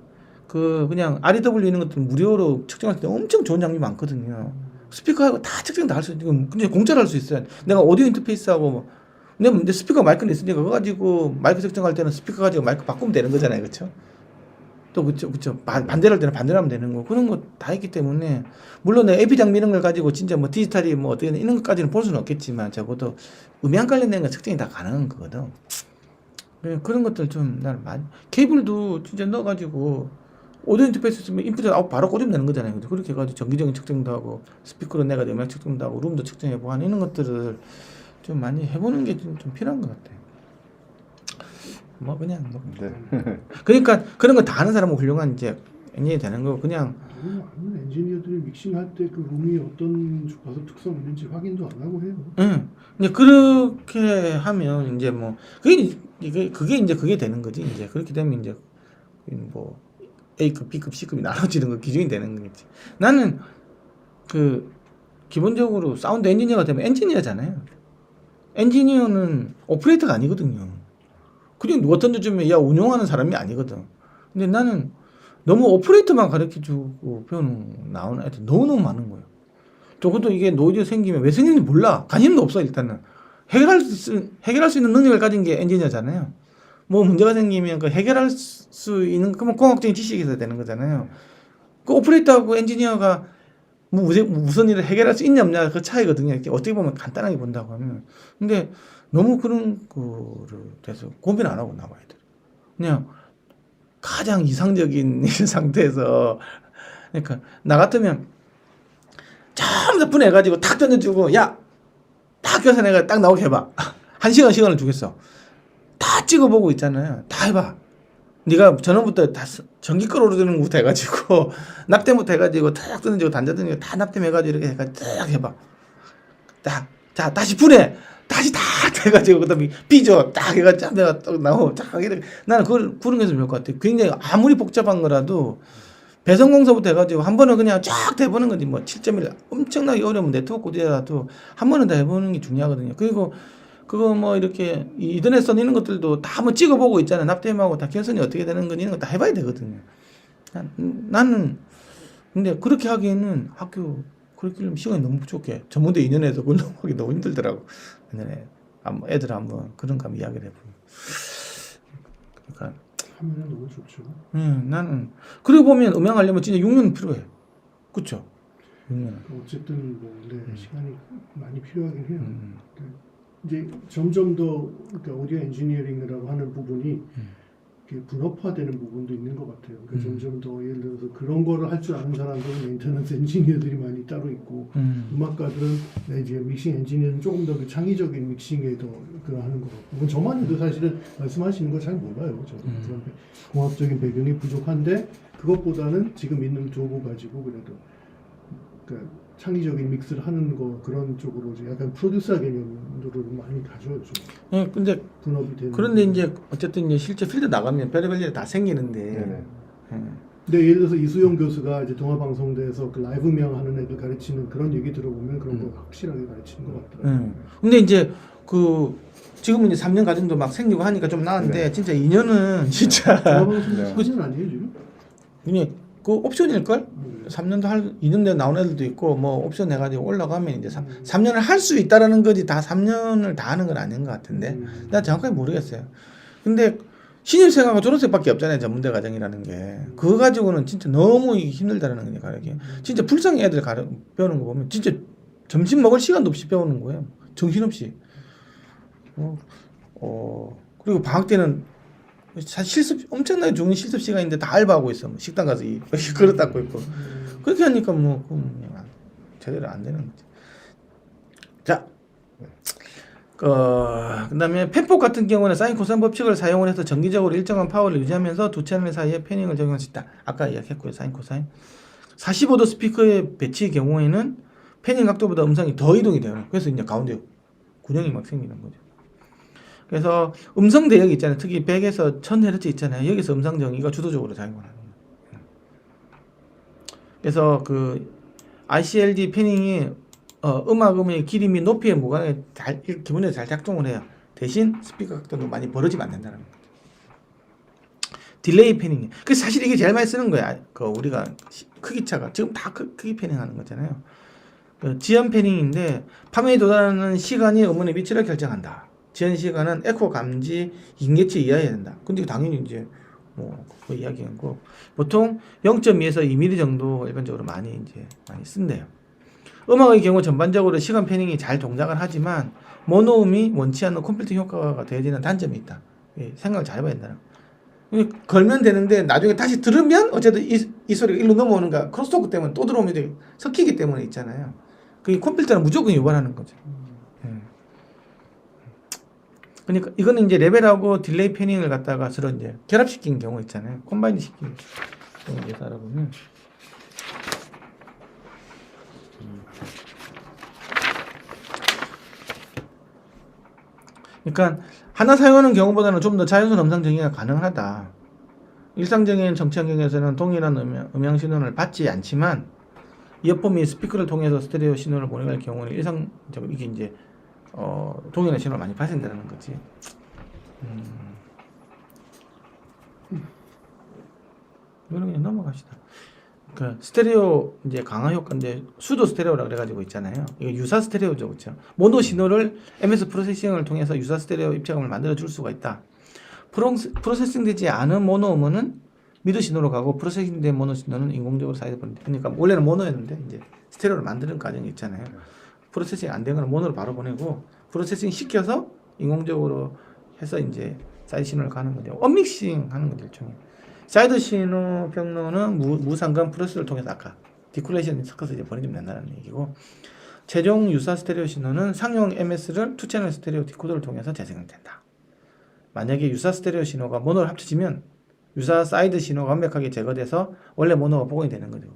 그냥 REW 있는 것들 무료로 측정할 때 엄청 좋은 장비 많거든요. 스피커하고 다 측정 다 할 수 있는 근데 공짜로 할 수 있어요. 내가 오디오 인터페이스하고 근데 스피커 마이크는 있으니까 그거 가지고 마이크 측정할 때는 스피커 가지고 마이크 바꾸면 되는 거잖아요. 그렇죠? 또 그쵸 반대로 할 때는 반대로 하면 되는 거 그런 거 다 있기 때문에 물론 내 AP 장비 이런 걸 가지고 진짜 뭐 디지털이 뭐 어떻게 이런 것까지는 볼 수는 없겠지만 적어도 음향 관련된 거 측정이 다 가능한 거거든. 그런 것들 좀 나는 많이 케이블도 진짜 넣어가지고 오디오 인터페이스 쓰면 인풋 아웃 바로 꽂으면 되는 거잖아요. 그렇게 해가지고 정기적인 측정도 하고 스피커로 내가 음향 측정도 하고 룸도 측정해보고 하는 이런 것들을 좀 많이 해보는 게 좀 필요한 것 같아요. 뭐 그냥 뭐. 그러니까 그런 거 다 아는 사람은 훌륭한 이제 엔지니어 되는 거고 그냥 아는 엔지니어들이 믹싱할 때 그 룸이 어떤 가속 특성 있는지 확인도 안 하고 해요. 응. 근데 그렇게 하면 이제 뭐 그게 이제 그게 되는 거지. 이제 그렇게 되면 이제 뭐 A급, B급, C급이 나눠지는 거 기준이 되는 거겠지. 나는 기본적으로 사운드 엔지니어가 되면 엔지니어잖아요. 엔지니어는 오퍼레이터가 아니거든요. 그냥 누가 던져주면 운영하는 사람이 아니거든. 근데 나는 너무 오퍼레이터만 가르쳐주고 나오는 애들 너무너무 많은 거예요. 적어도 이게 노이즈 생기면 왜 생기는지 몰라. 관심도 없어 일단은. 해결할 수 있는 능력을 가진 게 엔지니어잖아요. 뭐 문제가 생기면 해결할 수 있는 그러면 공학적인 지식이 있어야 되는 거잖아요. 그 오퍼레이터하고 엔지니어가 무슨 일을 해결할 수 있냐 없냐 그 차이거든요. 이렇게 어떻게 보면 간단하게 본다고 하면. 근데 너무 그런 거를 돼서 고민 안 하고 나와야 돼. 그냥 가장 이상적인 상태에서 그러니까 나 같으면 전부 다 분해가지고 탁 던져주고 야 딱 계산해가 딱 나오게 해봐. 1시간 시간을 주겠어. 다 찍어보고 있잖아요. 다 해봐. 네가 전원부터 다 전기 끌어오르는 것부터 해가지고 납땜부터 해가지고 탁 던지고 단자 던지고 다 납땜해가지고 이렇게 해가지고 딱 해봐. 자 다시 분해. 다시 다 해가지고 그다음에 삐져 딱 해가지고 내가 딱 나오고 딱 이렇게 나는 그런 게 좋을 것 같아. 굉장히 아무리 복잡한 거라도 배선공서부터 해가지고 한 번은 그냥 쫙 해보는 거지. 뭐 7.1 엄청나게 어려운 네트워크 코드라도 한 번은 다 해보는 게 중요하거든요. 그리고 그거 뭐 이렇게 인터넷 써내는 것들도 다 한번 찍어보고 있잖아요. 납땜하고 다 결선이 어떻게 되는 건지 이런 거 다 해봐야 되거든요. 나는 근데 그렇게 하기에는 학교 커리큘럼 시간이 너무 부족해. 전문대 2년에서 그걸 너무 하기 너무 힘들더라고. 옛날에 애들 한번 그런 거 한번 이야기를 해보면. 그러니까 하면 너무 좋죠. 나는 그러고 보면 음향하려면 진짜 6년 필요해. 그렇죠? 6년. 어쨌든 뭐 시간이 많이 필요하긴 해요. 이제 점점 더 그러니까 오디오 엔지니어링이라고 하는 부분이 이렇게 분업화되는 부분도 있는 것 같아요. 그러니까 점점 더 예를 들어서 그런 거를 할 줄 아는 사람들은 메인테넌스 엔지니어들이 많이 따로 있고 음악가들은 이제 믹싱 엔지니어는 조금 더 그 창의적인 믹싱에 더 그거 하는 것 같고 뭐 저만 해도 사실은 말씀하시는 거 잘 몰라요. 저는 그런 공학적인 배경이 부족한데 그것보다는 지금 있는 도구 가지고 그래도 그러니까 창의적인 믹스를 하는 거 그런 쪽으로 이제 약간 프로듀서 개념으로 많이 가져요. 좀. 네, 근데 분업이 되는. 그런데 이제 어쨌든 이제 실제 필드 나가면 별의별 일이 다 생기는데. 네네. 근데 예를 들어서 이수영 교수가 이제 동아방송대에서 그 라이브명 하는 애들 가르치는 그런 얘기 들어보면 그런 거 확실하게 가르치는 것 같더라고요. 근데 이제 그 지금은 이제 3년 과정도 막 생기고 하니까 좀 나은데 네. 진짜 2년은 진짜 동아방송대 사진 아니에요 지금? 그냥 그 옵션일 걸? 3년도 2년 내 나온 애들도 있고 뭐 옵션 해가지고 올라가면 이제 3년을 할 수 있다라는 거지 다 3년을 다 하는 건 아닌 것 같은데 나 정확하게 모르겠어요. 근데 신입생하고 졸업생밖에 없잖아요. 전문대 과정이라는 게 그거 가지고는 진짜 너무 힘들다라는 거냐 가르기. 진짜 불쌍히 애들 배우는 거 보면 진짜 점심 먹을 시간도 없이 배우는 거예요. 정신없이. 그리고 방학 때는 실습 엄청나게 좋은 실습 시간인데 다 알바하고 있어. 뭐 식당 가서 그릇 닦고 있고. 그렇게 하니까 뭐 제대로 안 되는 거지. 자, 그다음에 펜폭 같은 경우는 사인 코사인 법칙을 사용을 해서 정기적으로 일정한 파워를 유지하면서 두 채널 사이에 패닝을 적용할 수 있다. 아까 이야기했고요. 사인 코사인. 45도 스피커의 배치의 경우에는 패닝 각도보다 음성이 더 이동이 돼요. 그래서 이제 가운데 균형이 막 생기는 거죠. 그래서 음성 대역이 있잖아요. 특히 100에서 1000Hz 있잖아요. 여기서 음성 정의가 주도적으로 작용을 하는 거예요. 그래서 그 ICLD 패닝이 음악음의 길이 및 높이의 무관하게 기본적으로 잘 작동을 해요. 대신 스피커 각도도 많이 벌어지면 안 된다는 거예요. 딜레이 패닝. 그래서 사실 이게 제일 많이 쓰는 거야. 그 우리가 크기차가 지금 다 크기 패닝하는 거잖아요. 지연 패닝인데 파면에 도달하는 시간이 음원의 위치를 결정한다. 지연 시간은 에코 감지 2인계치 이하여야 된다. 근데 당연히 이제 그 이야기한 거 보통 0.2에서 2mm 정도 일반적으로 많이 쓴대요. 음악의 경우 전반적으로 시간 패닝이 잘 동작을 하지만 모노음이 원치 않는 컴퓨터 효과가 되어지는 단점이 있다. 생각을 잘 해봐야 된다. 걸면 되는데 나중에 다시 들으면 어쨌든 이 소리가 일로 넘어오는가 크로스토크 때문에 또 들어오면 이제 섞이기 때문에 있잖아요. 그게 컴퓨터는 무조건 유발하는 거죠. 그러니까 이거는 이제 레벨하고 딜레이 패닝을 갖다가 서로 이제 결합시킨 경우 있잖아요. 콤바인 시킨 경우에서 알아보면 그러니까 하나 사용하는 경우보다는 좀 더 자연스러운 음성 정의가 가능하다. 일상적인 정치 환경에서는 동일한 음향 신호를 받지 않지만 이어폰 및 스피커를 통해서 스테레오 신호를 보내갈 경우는 일상적으로 이게 이제 동일한 신호를 많이 발생된다는 거지. 이거는 그냥 넘어갑시다. 그 스테레오 이제 강화 효과인데 수도 스테레오라 그래가지고 있잖아요. 이거 유사 스테레오죠, 그렇죠? 모노 신호를 MS 프로세싱을 통해서 유사 스테레오 입체감을 만들어 줄 수가 있다. 프로세싱되지 않은 모노 음원은 미드 신호로 가고 프로세싱된 모노 신호는 인공적으로 사이드 보낸다. 그러니까 원래는 모노였는데 이제 스테레오를 만드는 과정이 있잖아요. 프로세싱 안 되거나 모노로 바로 보내고 프로세싱 시켜서 인공적으로 해서 이제 사이드 신호를 가는 거죠. 언믹싱 하는 거죠, 일종의. 사이드 신호 경로는 무상관 프로세스를 통해서 아까 디콜레이션 섞어서 이제 보내주면 된다는 얘기고, 최종 유사 스테레오 신호는 상용 MS를 투 채널 스테레오 디코더를 통해서 재생된다. 만약에 유사 스테레오 신호가 모노를 합쳐지면 유사 사이드 신호가 완벽하게 제거돼서 원래 모노가 복원이 되는 거죠.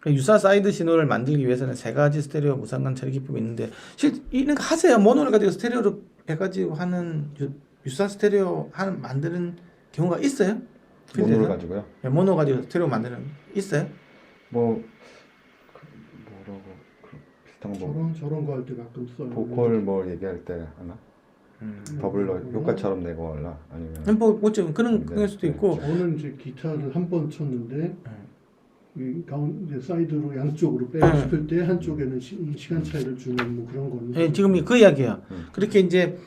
유사 사이드 신호를 만들기 위해서는 세 가지 스테레오 무상관 처리 기법이 있는데, 이런 거 하세요. 모노를 가지고 스테레오를 해가지고 하는 유사 스테레오 만드는 경우가 있어요? 모노를 가지고요. 네, 모노 가지고 스테레오 만드는 있어요? 뭐 뭐라고 비슷한 거 뭐 저런 거 할 때 가끔 써요. 보컬 뭐 얘기할 때 하나 더블러 효과처럼 내거나 아니면 좀 그럴 수도 있고. 저는 이제 기타를 한 번 쳤는데 이 가운데 사이드로 양쪽으로 빼고 싶을 때 한쪽에는 시간 차이를 주는 뭐 그런 거는. 네, 지금 그 이야기예요. 그렇게 이제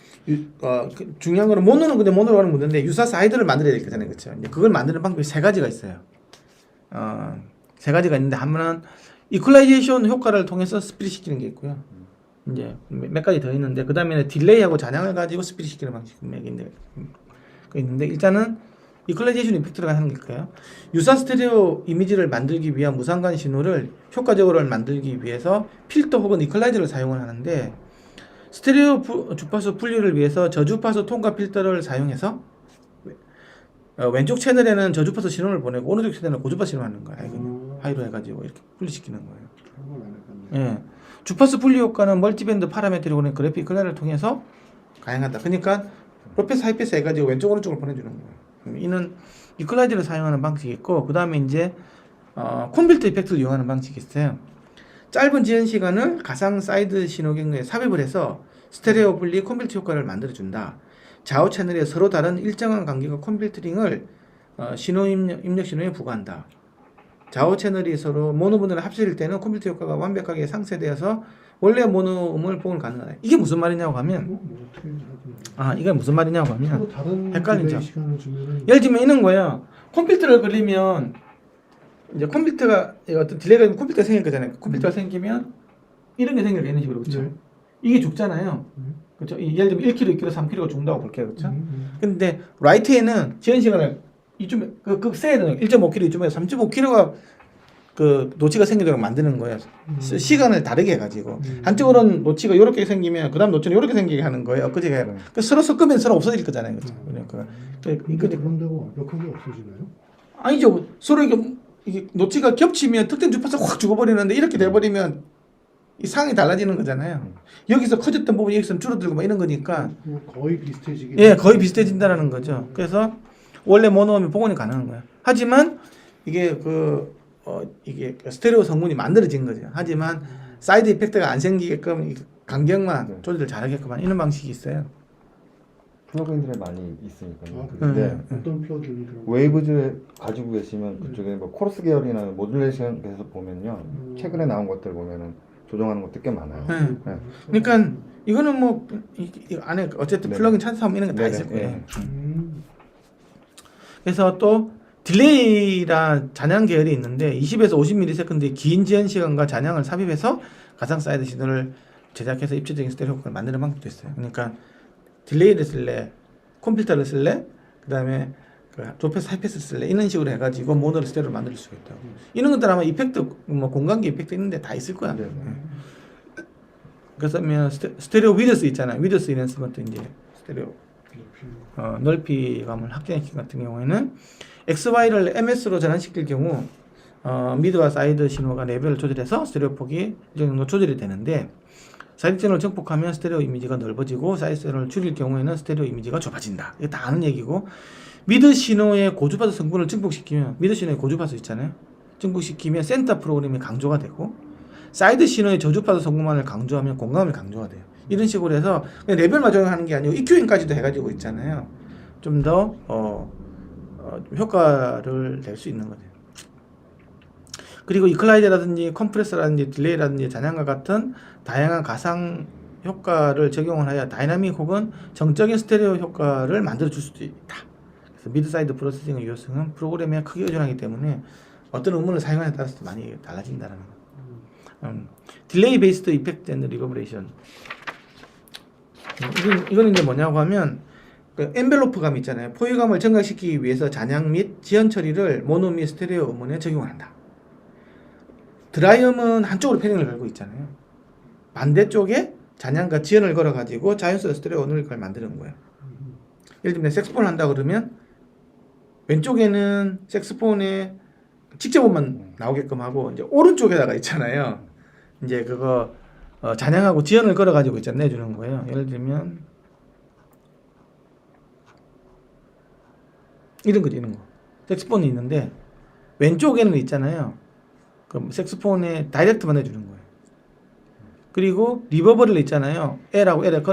중요한 거는 모노는 근데 모노로 하는 문제인데 유사 사이드를 만들어야 될 거잖아요, 그렇죠? 이제 그걸 만드는 방법이 세 가지가 있어요. 세 가지가 있는데 하나는 이퀄라이제이션 효과를 통해서 스프릿 시키는 게 있고요. 이제 몇 가지 더 있는데 그 다음에는 딜레이하고 잔향을 가지고 스프릿 시키는 방식이 있는데 일단은 이퀄라이제이션 이펙트를 하는 걸까요? 유사 스테레오 이미지를 만들기 위한 무상관 신호를 효과적으로 만들기 위해서 필터 혹은 이퀄라이저를 사용을 하는데, 스테레오 주파수 분류를 위해서 저주파수 통과 필터를 사용해서 왼쪽 채널에는 저주파수 신호를 보내고 오른쪽 채널에는 고주파수 신호를 하는 거예요. 하이로 해가지고 이렇게 분리시키는 거예요. 그런 건 안 해봤네. 예. 주파수 분리 효과는 멀티밴드 파라메트리고는 그래픽 클라를 통해서 가능하다. 그러니까 로패스 하이패스 해가지고 왼쪽 오른쪽을 보내주는 거예요. 이는 이퀄라이저를 사용하는 방식이 있고, 그 다음에 이제 콤빌트 이펙트를 이용하는 방식이 있어요. 짧은 지연 시간을 가상 사이드 신호 경로에 삽입을 해서 스테레오 분리 콤빌트 효과를 만들어준다. 좌우 채널에 서로 다른 일정한 간격의 콤빌트링을 신호 입력 신호에 부과한다. 좌우 채널이 서로 모노분을 합칠 때는 콤빌트 효과가 완벽하게 상쇄되어서 원래 모노음을 복원 가능하다. 이게 무슨 말이냐고 하면, 이게 무슨 말이냐고 하면 다른 헷갈리죠. 시간을 주면은 예를 들면 이런 거예요. 컴퓨터를 그리면 이제 컴퓨터가 어떤 딜레이가 컴퓨터가 생길 거잖아요. 컴퓨터가 생기면 이런 게 생겨요. 이런 식으로, 그렇죠? 네. 이게 죽잖아요. 그렇죠? 예를 들면 1kg, 2kg, 3kg가 죽는다고 볼게요. 그렇죠? 근데 라이트에는 지연 시간을 이쯤에 그 세야 되는 1.5kg, 이쯤에서 3.5kg가 그 노치가 생기도록 만드는 거예요. 시간을 다르게 해가지고 한쪽으로는 노치가 이렇게 생기면 그다음 노치는 이렇게 생기게 하는 거예요. 엊그제가 서로 섞으면 서로 없어질 거잖아요. 그렇죠? 그러니까 그런다고 완벽하게 없어지나요? 아니죠. 서로 이게 노치가 겹치면 특정 주파수가 확 죽어버리는데 이렇게 돼버리면 이 상황이 달라지는 거잖아요. 여기서 커졌던 부분이 여기서 줄어들고 막 이런 거니까 뭐 거의 비슷해지게. 예, 거의 비슷해진다는 거죠. 그래서 원래 모노음이 복원이 가능한 거예요. 하지만 이게 이게 스테레오 성분이 만들어진 거죠. 하지만 사이드 이펙트가 안 생기게끔 간격만 조절을 잘하게끔 이런 방식이 있어요. 플러그인들이 많이 있으니까요. 아, 근데 어떤 플러그인이 그런 거? 웨이브즈 가지고 계시면 그쪽에 뭐 코러스 계열이나 모듈레이션에서 보면요, 최근에 나온 것들 보면은 조정하는 것도 꽤 많아요. 네. 그러니까 이거는 뭐 이 안에 어쨌든 네네. 플러그인 찾아서 하면 이런 거 다 네네. 있을 거예요. 네. 그래서 또 딜레이란 잔향 계열이 있는데 20에서 50ms의 긴 지연 시간과 잔향을 삽입해서 가상 사이드 신호를 제작해서 입체적인 스테레오 효과를 만드는 방법도 있어요. 그러니까 딜레이를 쓸래, 컴퓨터를 쓸래, 그 다음에 조패스, 하이패스 쓸래, 이런 식으로 해가지고 모노를 스테레오를 만들 수가 있다고. 이런 것들 아마 이펙트, 뭐 공간계 이펙트 있는데 다 있을 거야. 그래서 스테레오 위드스 있잖아요. 위드스 이랜스먼트 이제 스테레오 넓이감을 확장시키기 같은 경우에는 XY를 MS로 전환시킬 경우 미드와 사이드 신호가 레벨을 조절해서 스테레오 폭이 이 정도 조절이 되는데, 사이드 채널을 증폭하면 스테레오 이미지가 넓어지고 사이드 채널을 줄일 경우에는 스테레오 이미지가 좁아진다. 이게 다 아는 얘기고, 미드 신호의 고주파수 성분을 증폭시키면, 미드 신호의 고주파수 있잖아요. 증폭시키면 센터 프로그램이 강조가 되고, 사이드 신호의 저주파수 성분만을 강조하면 공감이 강조가 돼요. 이런 식으로 해서 그냥 레벨만 적용하는 게 아니고 EQing까지도 해가지고 있잖아요. 좀 더 효과를 낼 수 있는 거죠. 그리고 이퀄라이저라든지 컴프레서라든지 딜레이라든지 잔향과 같은 다양한 가상 효과를 적용을 하여 다이나믹 혹은 정적인 스테레오 효과를 만들어 줄 수도 있다. 그래서 미드사이드 프로세싱의 유효성은 프로그램에 크게 의존하기 때문에 어떤 음문을 사용하냐에 따라서 많이 달라진다는 거. 딜레이 베이스드 이펙트 앤드 리버브레이션. 이거는 이제 뭐냐고 하면 그 엔벨로프감 있잖아요. 포유감을 증가시키기 위해서 잔향 및 지연 처리를 모노 및 스테레오 음원에 적용한다. 드라이음은 한쪽으로 패닝을 걸고 있잖아요. 반대쪽에 잔향과 지연을 걸어가지고 자연스러운 스테레오 음을 만드는 거예요. 예를 들면 색스폰을 한다 그러면 왼쪽에는 색스폰에 직접음만 나오게끔 하고 이제 오른쪽에다가 있잖아요. 이제 그거 잔향하고 지연을 걸어가지고 있잖아요. 내주는 거예요. 예를 들면 이런 거죠, 이런 거. 색스폰이 있는데 왼쪽에는 있잖아요. 그 색스폰에 다이렉트만 해주는 거예요. 그리고 리버브를 있잖아요. L하고 L에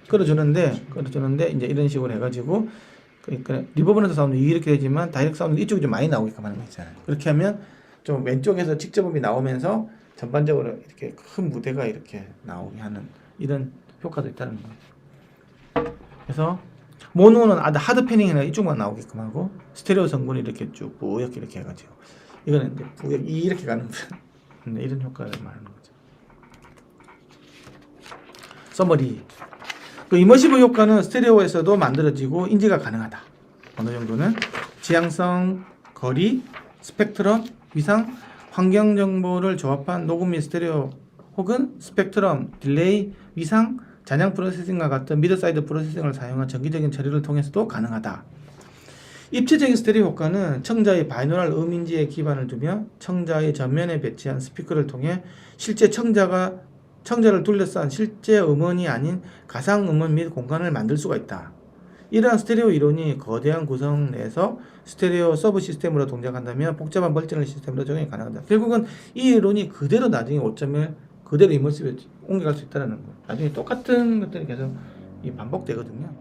걸어주는데 이제 이런 식으로 해가지고 그러니까 리버브에서 사운드 이렇게 되지만 다이렉트 사운드 이쪽이 좀 많이 나오게끔 하는 거 있잖아요. 그렇게 하면 좀 왼쪽에서 직접음이 나오면서 전반적으로 이렇게 큰 무대가 이렇게 나오게 하는 이런 효과도 있다는 거예요. 그래서 모노는 하드 패닝이나 이쪽만 나오게끔 하고 스테레오 성분이 이렇게 쭉 뿌옇게 이렇게 해가지고 이거는 이제 뿌옇게 이렇게 가는 이런 효과를 말하는 거죠. 서머리. 그 이머시브 효과는 스테레오에서도 만들어지고 인지가 가능하다. 어느 정도는 지향성, 거리, 스펙트럼, 위상, 환경 정보를 조합한 녹음 및 스테레오 혹은 스펙트럼, 딜레이, 위상, 잔향 프로세싱과 같은 미드사이드 프로세싱을 사용한 정기적인 처리를 통해서도 가능하다. 입체적인 스테레오 효과는 청자의 바이노럴 음인지에 기반을 두며 청자의 전면에 배치한 스피커를 통해 실제 청자를 둘러싼 실제 음원이 아닌 가상 음원 및 공간을 만들 수가 있다. 이러한 스테레오 이론이 거대한 구성 내에서 스테레오 서브 시스템으로 동작한다면 복잡한 멀티널 시스템으로 적용이 가능하다. 결국은 이 이론이 그대로 나중에 5.1 그대로 이머시브에 옮겨갈 수 있다는 거예요. 나중에 똑같은 것들이 계속 반복되거든요.